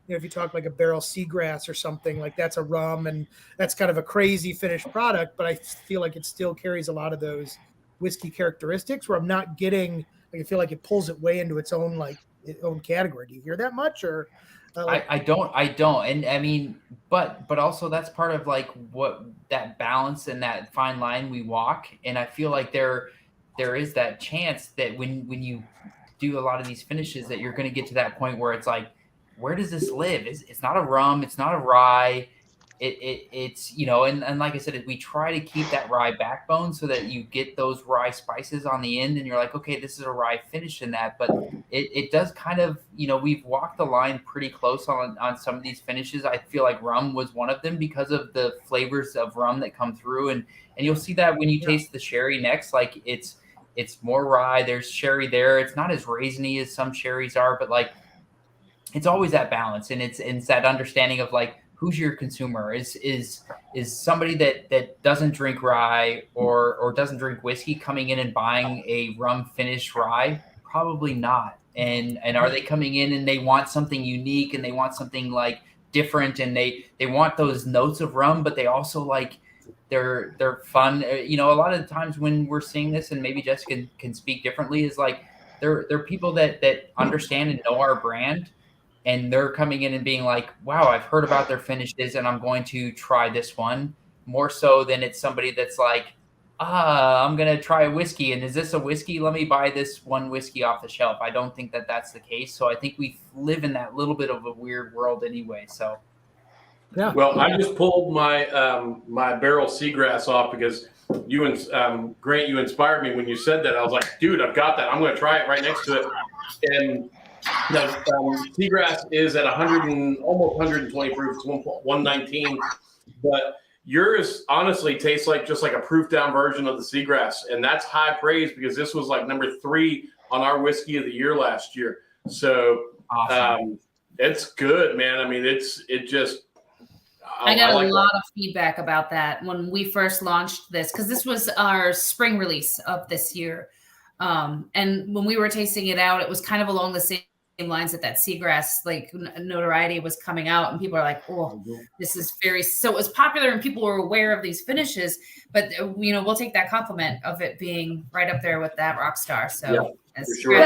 if you talk like a barrel seagrass or something, like that's a rum and that's kind of a crazy finished product, but I feel like it still carries a lot of those whiskey characteristics where I'm not getting. Like, I feel like it pulls it way into its own own category. Do you hear that much, or? I don't, and I mean, but also that's part of like what that balance and that fine line we walk, and I feel like there is that chance that when you do a lot of these finishes that you're going to get to that point where it's like, where does this live? It's not a rum, it's not a rye, it's, you know, and like I said, we try to keep that rye backbone so that you get those rye spices on the end and you're like, okay, this is a rye finish in that. But it does kind of, you know, we've walked the line pretty close on some of these finishes. I feel like rum was one of them because of the flavors of rum that come through. And you'll see that when you taste the sherry next, like it's more rye, there's sherry there. It's not as raisiny as some sherries are, but like it's always that balance. And it's that understanding of like, who's your consumer? Is somebody that doesn't drink rye or doesn't drink whiskey coming in and buying a rum finished rye? Probably not. And are they coming in and they want something unique and they want something like different and they want those notes of rum, but they also like they're fun. You know, a lot of the times when we're seeing this, and maybe Jessica can speak differently, is like they're people that understand and know our brand. And they're coming in and being like, wow, I've heard about their finishes and I'm going to try this one, more so than it's somebody that's like, I'm going to try a whiskey. And is this a whiskey? Let me buy this one whiskey off the shelf. I don't think that that's the case. So I think we live in that little bit of a weird world anyway. So, yeah. Well, I just pulled my my barrel seagrass off because you and Grant, you inspired me when you said that. I was like, dude, I've got that. I'm going to try it right next to it. And seagrass is at 100 and almost 120 proof. It's 119, but yours honestly tastes like just like a proof down version of the seagrass, and that's high praise because this was like number 3 on our whiskey of the year last year. So awesome. It's good, man. I mean, I got a lot of feedback about that when we first launched this, because this was our spring release of this year. And when we were tasting it out, it was kind of along the same lines that seagrass like notoriety was coming out, and people are like, oh, this is so it was popular and people were aware of these finishes, but you know, we'll take that compliment of it being right up there with that Rockstar. So yeah,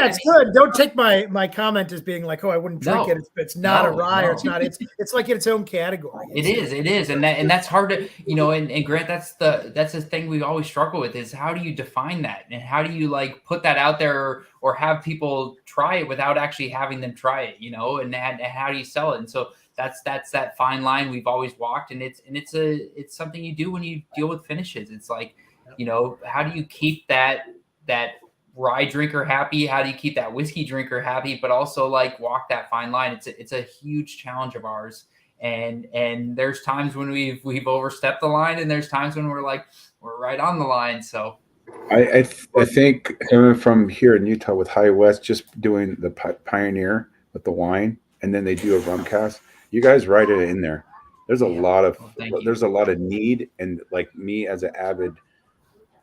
it's good. Don't take my comment as being like, oh, I wouldn't drink it. It's not a rye, or it's not. It's like in its own category. It is, and that's hard to, you know. And Grant, that's the thing we always struggle with is how do you define that, and how do you like put that out there or have people try it without actually having them try it, you know, and how do you sell it? And so that's that fine line we've always walked, and it's something you do when you deal with finishes. It's like, you know, how do you keep that rye drinker happy? How do you keep that whiskey drinker happy, but also like walk that fine line? It's a huge challenge of ours. And there's times when we've overstepped the line, and there's times when we're right on the line. So I think coming from here in Utah with High West, just doing the Pioneer with the wine, and then they do a rum cast. You guys write it in there. There's a lot of need, and like me as an avid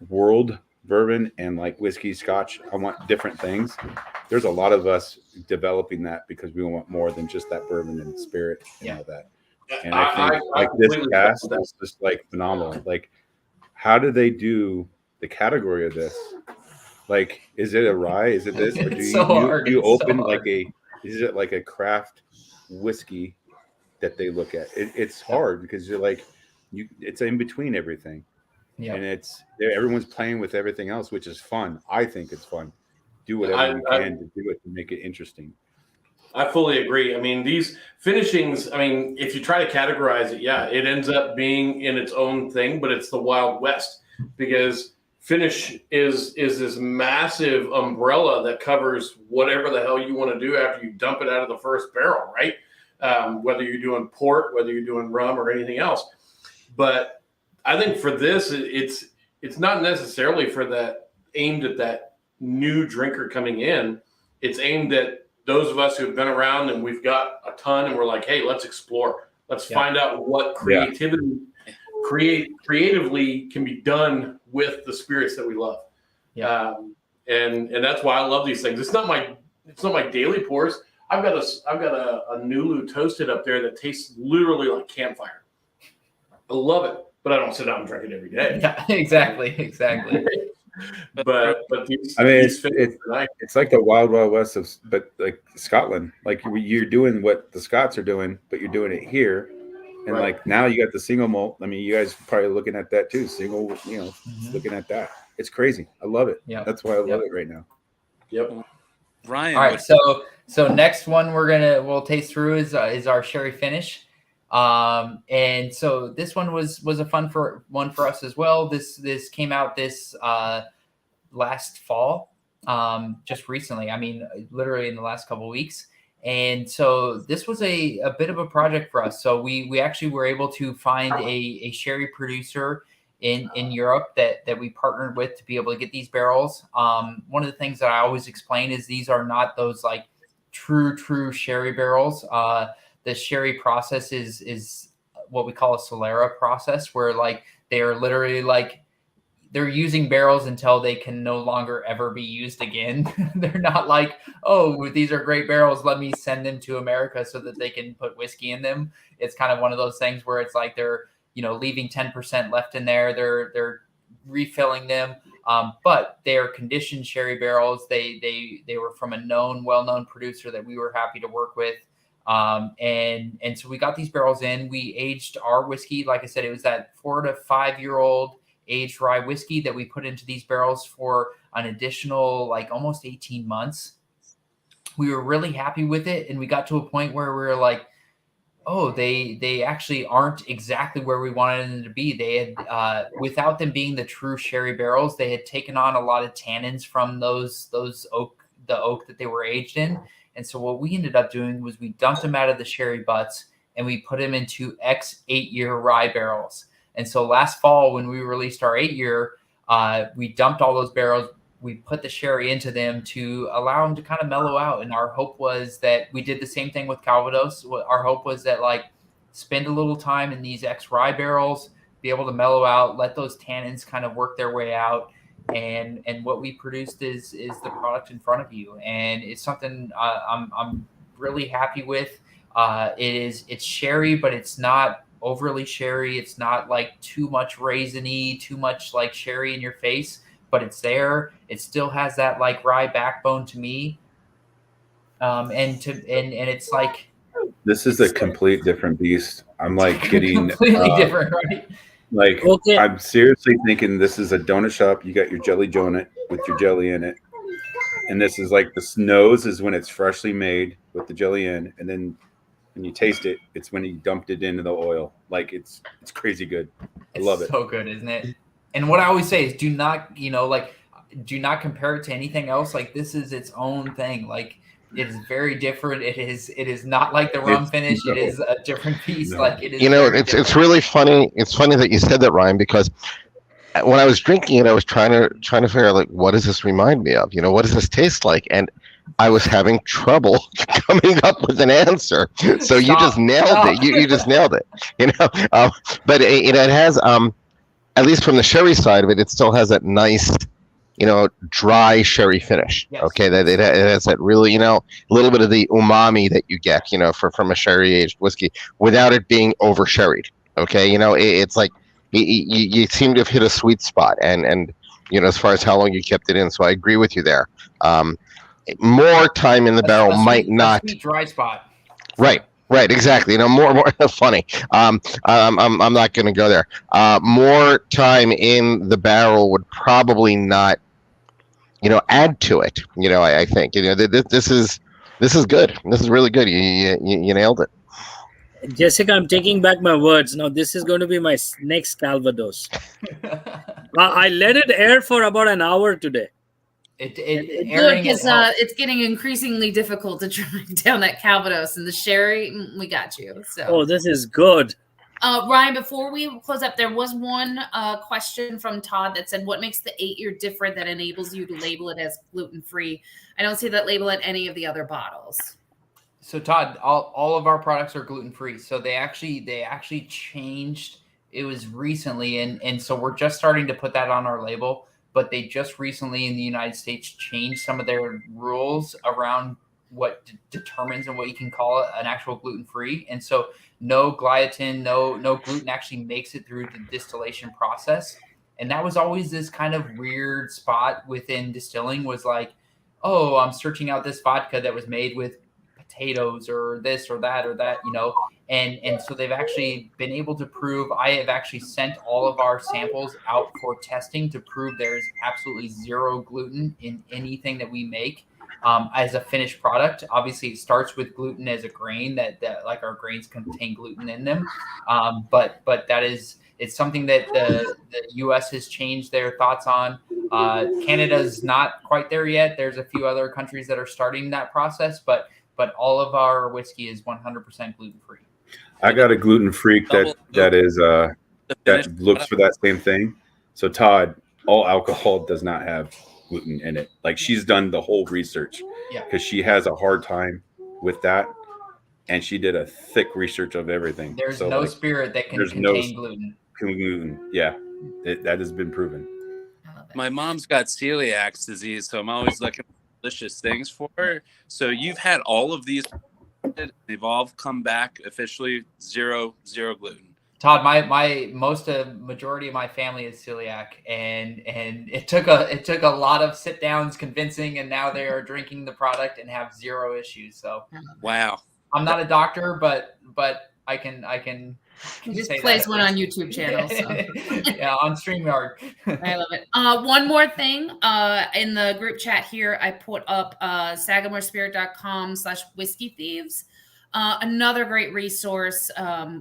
world bourbon and like whiskey, scotch, I want different things. There's a lot of us developing that because we want more than just that bourbon and spirit and all that. And I think like this cast, that's just like phenomenal. Like, how do they do the category of this? Like, is it a rye? Is it this? Or do you open like is it like a craft whiskey that they look at? It's hard because you're like, it's in between everything. Yeah. And everyone's playing with everything else, which is fun. I think it's fun. Do whatever we can to do it to make it interesting. I fully agree. I mean, these finishings, I mean, if you try to categorize it, yeah, it ends up being in its own thing, but it's the Wild West because finish is this massive umbrella that covers whatever the hell you want to do after you dump it out of the first barrel, right? Whether you're doing port, whether you're doing rum or anything else. But I think for this, it's not necessarily aimed at that new drinker coming in. It's aimed at those of us who've been around and we've got a ton, and we're like, hey, let's explore. Let's find out what creatively can be done with the spirits that we love. Yeah. And that's why I love these things. It's not my daily pours. I've got a Nulu toasted up there that tastes literally like campfire. I love it. But I don't sit down and drink it every day. Yeah, exactly. but these, I mean, it's like the wild west but like Scotland. Like you're doing what the Scots are doing, but you're doing it here. And like now you got the single malt. I mean, you guys probably looking at that too. Single, looking at that. It's crazy. I love it. Yeah, that's why I love it right now. Yep. Ryan. All right. So next one we'll taste through is our sherry finish. And so this one was a fun one for us as well. This came out this last fall, just recently. I mean, literally in the last couple of weeks. And so this was a bit of a project for us. So we actually were able to find a sherry producer in Europe that we partnered with to be able to get these barrels. One of the things that I always explain is these are not those like true sherry barrels. The sherry process is what we call a Solera process, where like they are literally like they're using barrels until they can no longer ever be used again. They're not like, oh, these are great barrels, let me send them to America so that they can put whiskey in them. It's kind of one of those things where it's like they're, leaving 10% left in there. They're refilling them. But they are conditioned sherry barrels. They were from a well-known producer that we were happy to work with. And so we got these barrels in. We aged our whiskey. Like I said, it was that 4 to 5 year old aged rye whiskey that we put into these barrels for an additional like almost 18 months. We were really happy with it. And we got to a point where we were like, oh, they actually aren't exactly where we wanted them to be. They had, without them being the true sherry barrels, they had taken on a lot of tannins from the oak that they were aged in. And so what we ended up doing was we dumped them out of the sherry butts and we put them into 8-year rye barrels. And so last fall, when we released our 8-year, we dumped all those barrels. We put the sherry into them to allow them to kind of mellow out. And our hope was that we did the same thing with Calvados. Our hope was that like spend a little time in these rye barrels, be able to mellow out, let those tannins kind of work their way out. And what we produced is the product in front of you. And it's something I'm really happy with. It's sherry, but it's not overly sherry. It's not like too much raisiny, too much like sherry in your face, but it's there. It still has that like rye backbone to me. And it's like, this is a complete different beast. I'm like getting completely different, right? Like, okay. I'm seriously thinking this is a donut shop. You got your jelly donut with your jelly in it. And this is like the nose is when it's freshly made with the jelly in. And then when you taste it, it's when you dumped it into the oil. Like it's crazy good. I love it. It's so good, isn't it? And what I always say is do not compare it to anything else. Like this is its own thing. Like it is very different. It is not like the rum finish. It is a different piece. No. Like it is. It's really funny. It's funny that you said that, Ryan, because when I was drinking it, I was trying to figure out like what does this remind me of? What does this taste like? And I was having trouble coming up with an answer. So you just nailed it. You just nailed it. But it has at least from the sherry side of it, it still has that nice, dry sherry finish. Yes. Okay, that it has that really, a little bit of the umami that you get, from a sherry aged whiskey without it being over sherried. Okay, it's like you seem to have hit a sweet spot, and as far as how long you kept it in. So I agree with you there. More time in the barrel might not dry spot. Right, exactly. More funny. I'm not going to go there. More time in the barrel would probably not, add to it. I think this is good. This is really good. You nailed it. Jessica, I'm taking back my words. Now this is going to be my next Calvados. I let it air for about an hour today. It's getting increasingly difficult to track down that Calvados and the sherry. We got you. So. Oh, this is good. Ryan, before we close up, there was one question from Todd that said, what makes the 8-year different that enables you to label it as gluten-free? I don't see that label at any of the other bottles. So Todd, all of our products are gluten-free. So they actually changed. It was recently, and so we're just starting to put that on our label. But they just recently in the United States changed some of their rules around what determines and what you can call an actual gluten-free. And so no gliadin, no gluten actually makes it through the distillation process. And that was always this kind of weird spot within distilling was like, oh, I'm searching out this vodka that was made with potatoes or this or that, and so they've actually been able to prove. I have actually sent all of our samples out for testing to prove there's absolutely zero gluten in anything that we make. as a finished product. Obviously, it starts with gluten as a grain that like our grains contain gluten in them. But it's something that the U.S. has changed their thoughts on. Canada's not quite there yet. There's a few other countries that are starting that process, but all of our whiskey is 100% gluten free. I got a gluten freak that looks for that same thing. So Todd, all alcohol does not have gluten in it. Like, she's done the whole research because she has a hard time with that, and she did a thick research of everything. There's no spirit that can contain gluten. Yeah, that has been proven. My mom's got celiac disease, so I'm always looking for delicious things for her. So you've had all of these, they've all come back officially zero gluten. Todd, my majority of my family is celiac, and it took a lot of sit downs convincing, and now they are drinking the product and have zero issues. So wow, I'm not a doctor, but I can he just plays one on YouTube channels. So. Yeah, on StreamYard. I love it. One more thing, in the group chat here, I put up SagamoreSpirit.com/whiskey thieves. Another great resource.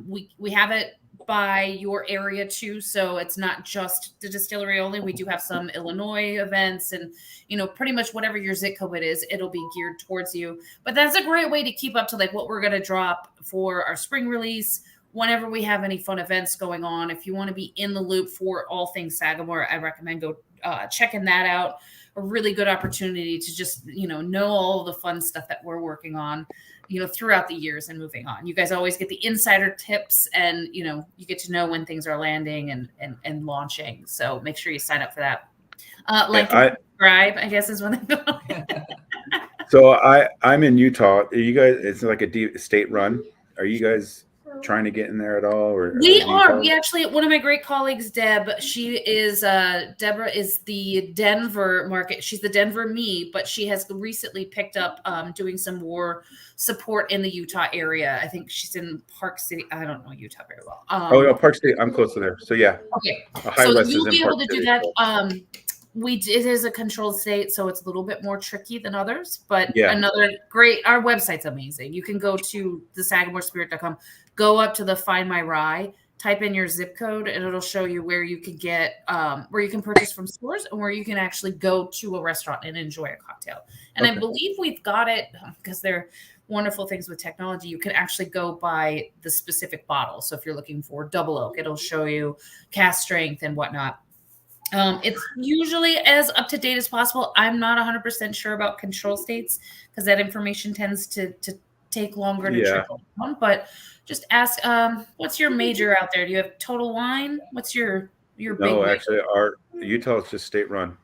We have it by your area too, so it's not just the distillery only. We do have some Illinois events, and pretty much whatever your zip code is, it'll be geared towards you. But that's a great way to keep up to like what we're going to drop for our spring release. Whenever we have any fun events going on, if you want to be in the loop for all things Sagamore, I recommend go checking that out. A really good opportunity to just know all the fun stuff that we're working on throughout the years and moving on. You guys always get the insider tips, and you get to know when things are landing and launching. So make sure you sign up for that. Subscribe, I guess is what they call it. So I'm in Utah. Are you guys? It's like a state run. Are you guys trying to get in there at all? Or we actually, one of my great colleagues, Deborah is the Denver market. She's the Denver me, but she has recently picked up doing some more support in the Utah area. I think she's in Park City. I don't know Utah very well. Park City. I'm close to there. So yeah. Okay. So you'll be able to do that. It is a controlled state, so it's a little bit more tricky than others, but another great, our website's amazing. You can go to the SagamoreSpirit.com, go up to the Find My Rye, type in your zip code, and it'll show you where you can get, where you can purchase from stores and where you can actually go to a restaurant and enjoy a cocktail. And I believe we've got it, because they're wonderful things with technology. You can actually go by the specific bottle. So if you're looking for double oak, it'll show you cask strength and whatnot. It's usually as up to date as possible. I'm not 100% sure about control states because that information tends to take longer to trickle down. But just ask, what's your major out there? Do you have Total Wine? What's your big? No, actually, our Utah is just state run.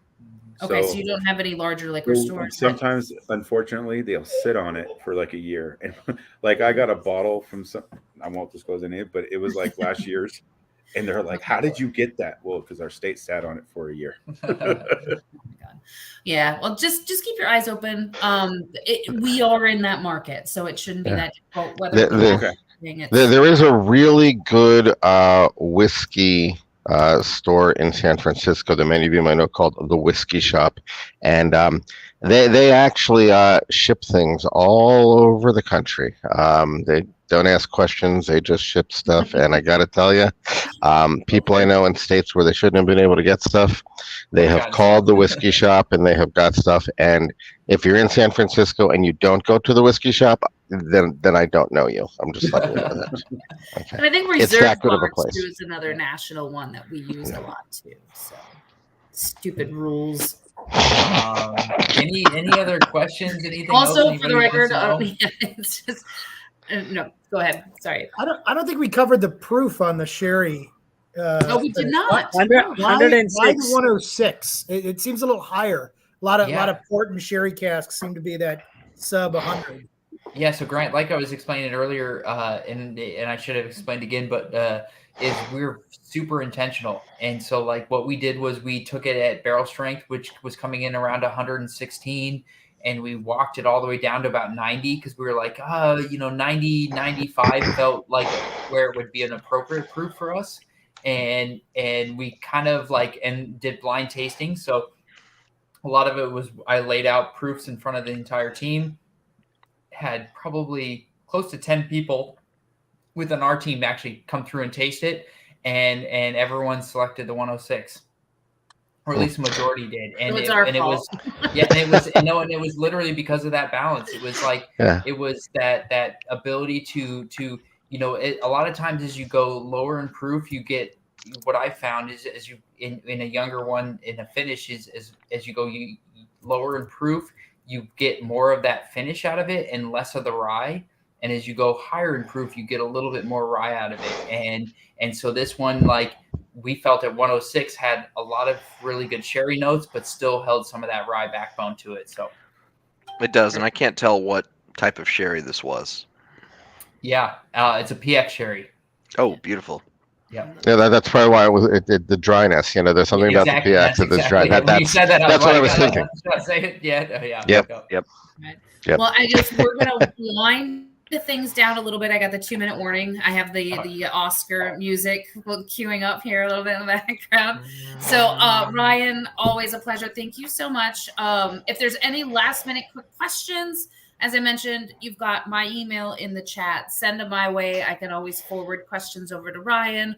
Okay, so you don't have any larger liquor stores. Sometimes, unfortunately, they'll sit on it for like a year. And like I got a bottle from I won't disclose any, but it was like last year's. And they're like, how did you get that? Well, because our state sat on it for a year. Oh my God. Yeah. Well, just keep your eyes open. We are in that market, so it shouldn't be that difficult. There is a really good whiskey store in San Francisco that many of you might know called the Whiskey Shop. And they actually ship things all over the country. They don't ask questions. They just ship stuff. And I got to tell you, people I know in states where they shouldn't have been able to get stuff, they have called the Whiskey Shop and they have got stuff. And if you're in San Francisco and you don't go to the Whiskey Shop, then I don't know you. I'm just letting you know that. Okay. And I think Reserve Bars too is another national one that we use a lot too. So stupid rules. Any other questions? Anything also else for the record, it's just no. Go ahead. Sorry. I don't think we covered the proof on the sherry. No, we did not. 106. 106. It seems a little higher. A lot of port and sherry casks seem to be that sub 100. Yeah. So Grant, like I was explaining earlier, and I should have explained again, but is we're super intentional. And so like what we did was we took it at barrel strength, which was coming in around 116. And we walked it all the way down to about 90 because we were like, 90, 95 felt like where it would be an appropriate proof for us. And we kind of did blind tasting. So A lot of it was I laid out proofs in front of the entire team. Had probably close to 10 people within our team actually come through and taste it, and everyone selected the 106. Or at least the majority did, and it was literally because of that balance. It was like it was that ability to a lot of times as you go lower in proof, you get what I found is as you in a younger one in a finish is as you go lower in proof, you get more of that finish out of it and less of the rye. And as you go higher in proof, you get a little bit more rye out of it. And so this one, like we felt at 106 had a lot of really good sherry notes, but still held some of that rye backbone to it. So it does. And I can't tell what type of sherry this was. Yeah. It's a PX sherry. Oh, beautiful. Yeah, that's probably why the dryness. There's something about the PX that is dry. That's what I was thinking. Yep. Well, I guess we're gonna wind the things down a little bit. I got the 2-minute warning. I have the Oscar music queuing up here a little bit in the background. So Ryan, always a pleasure. Thank you so much. If there's any last minute quick questions, as I mentioned, you've got my email in the chat. Send them my way. I can always forward questions over to Ryan.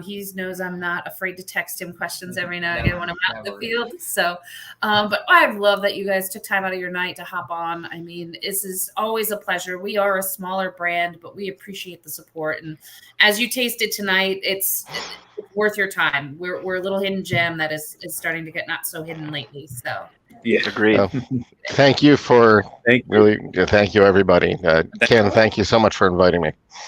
He knows I'm not afraid to text him questions every now and again when I'm out in the field. So, but I love that you guys took time out of your night to hop on. I mean, this is always a pleasure. We are a smaller brand, but we appreciate the support. And as you tasted tonight, it's worth your time. We're a little hidden gem that is starting to get not so hidden lately. So. Yeah, agreed. Thank you everybody. Ken, thank you so much for inviting me.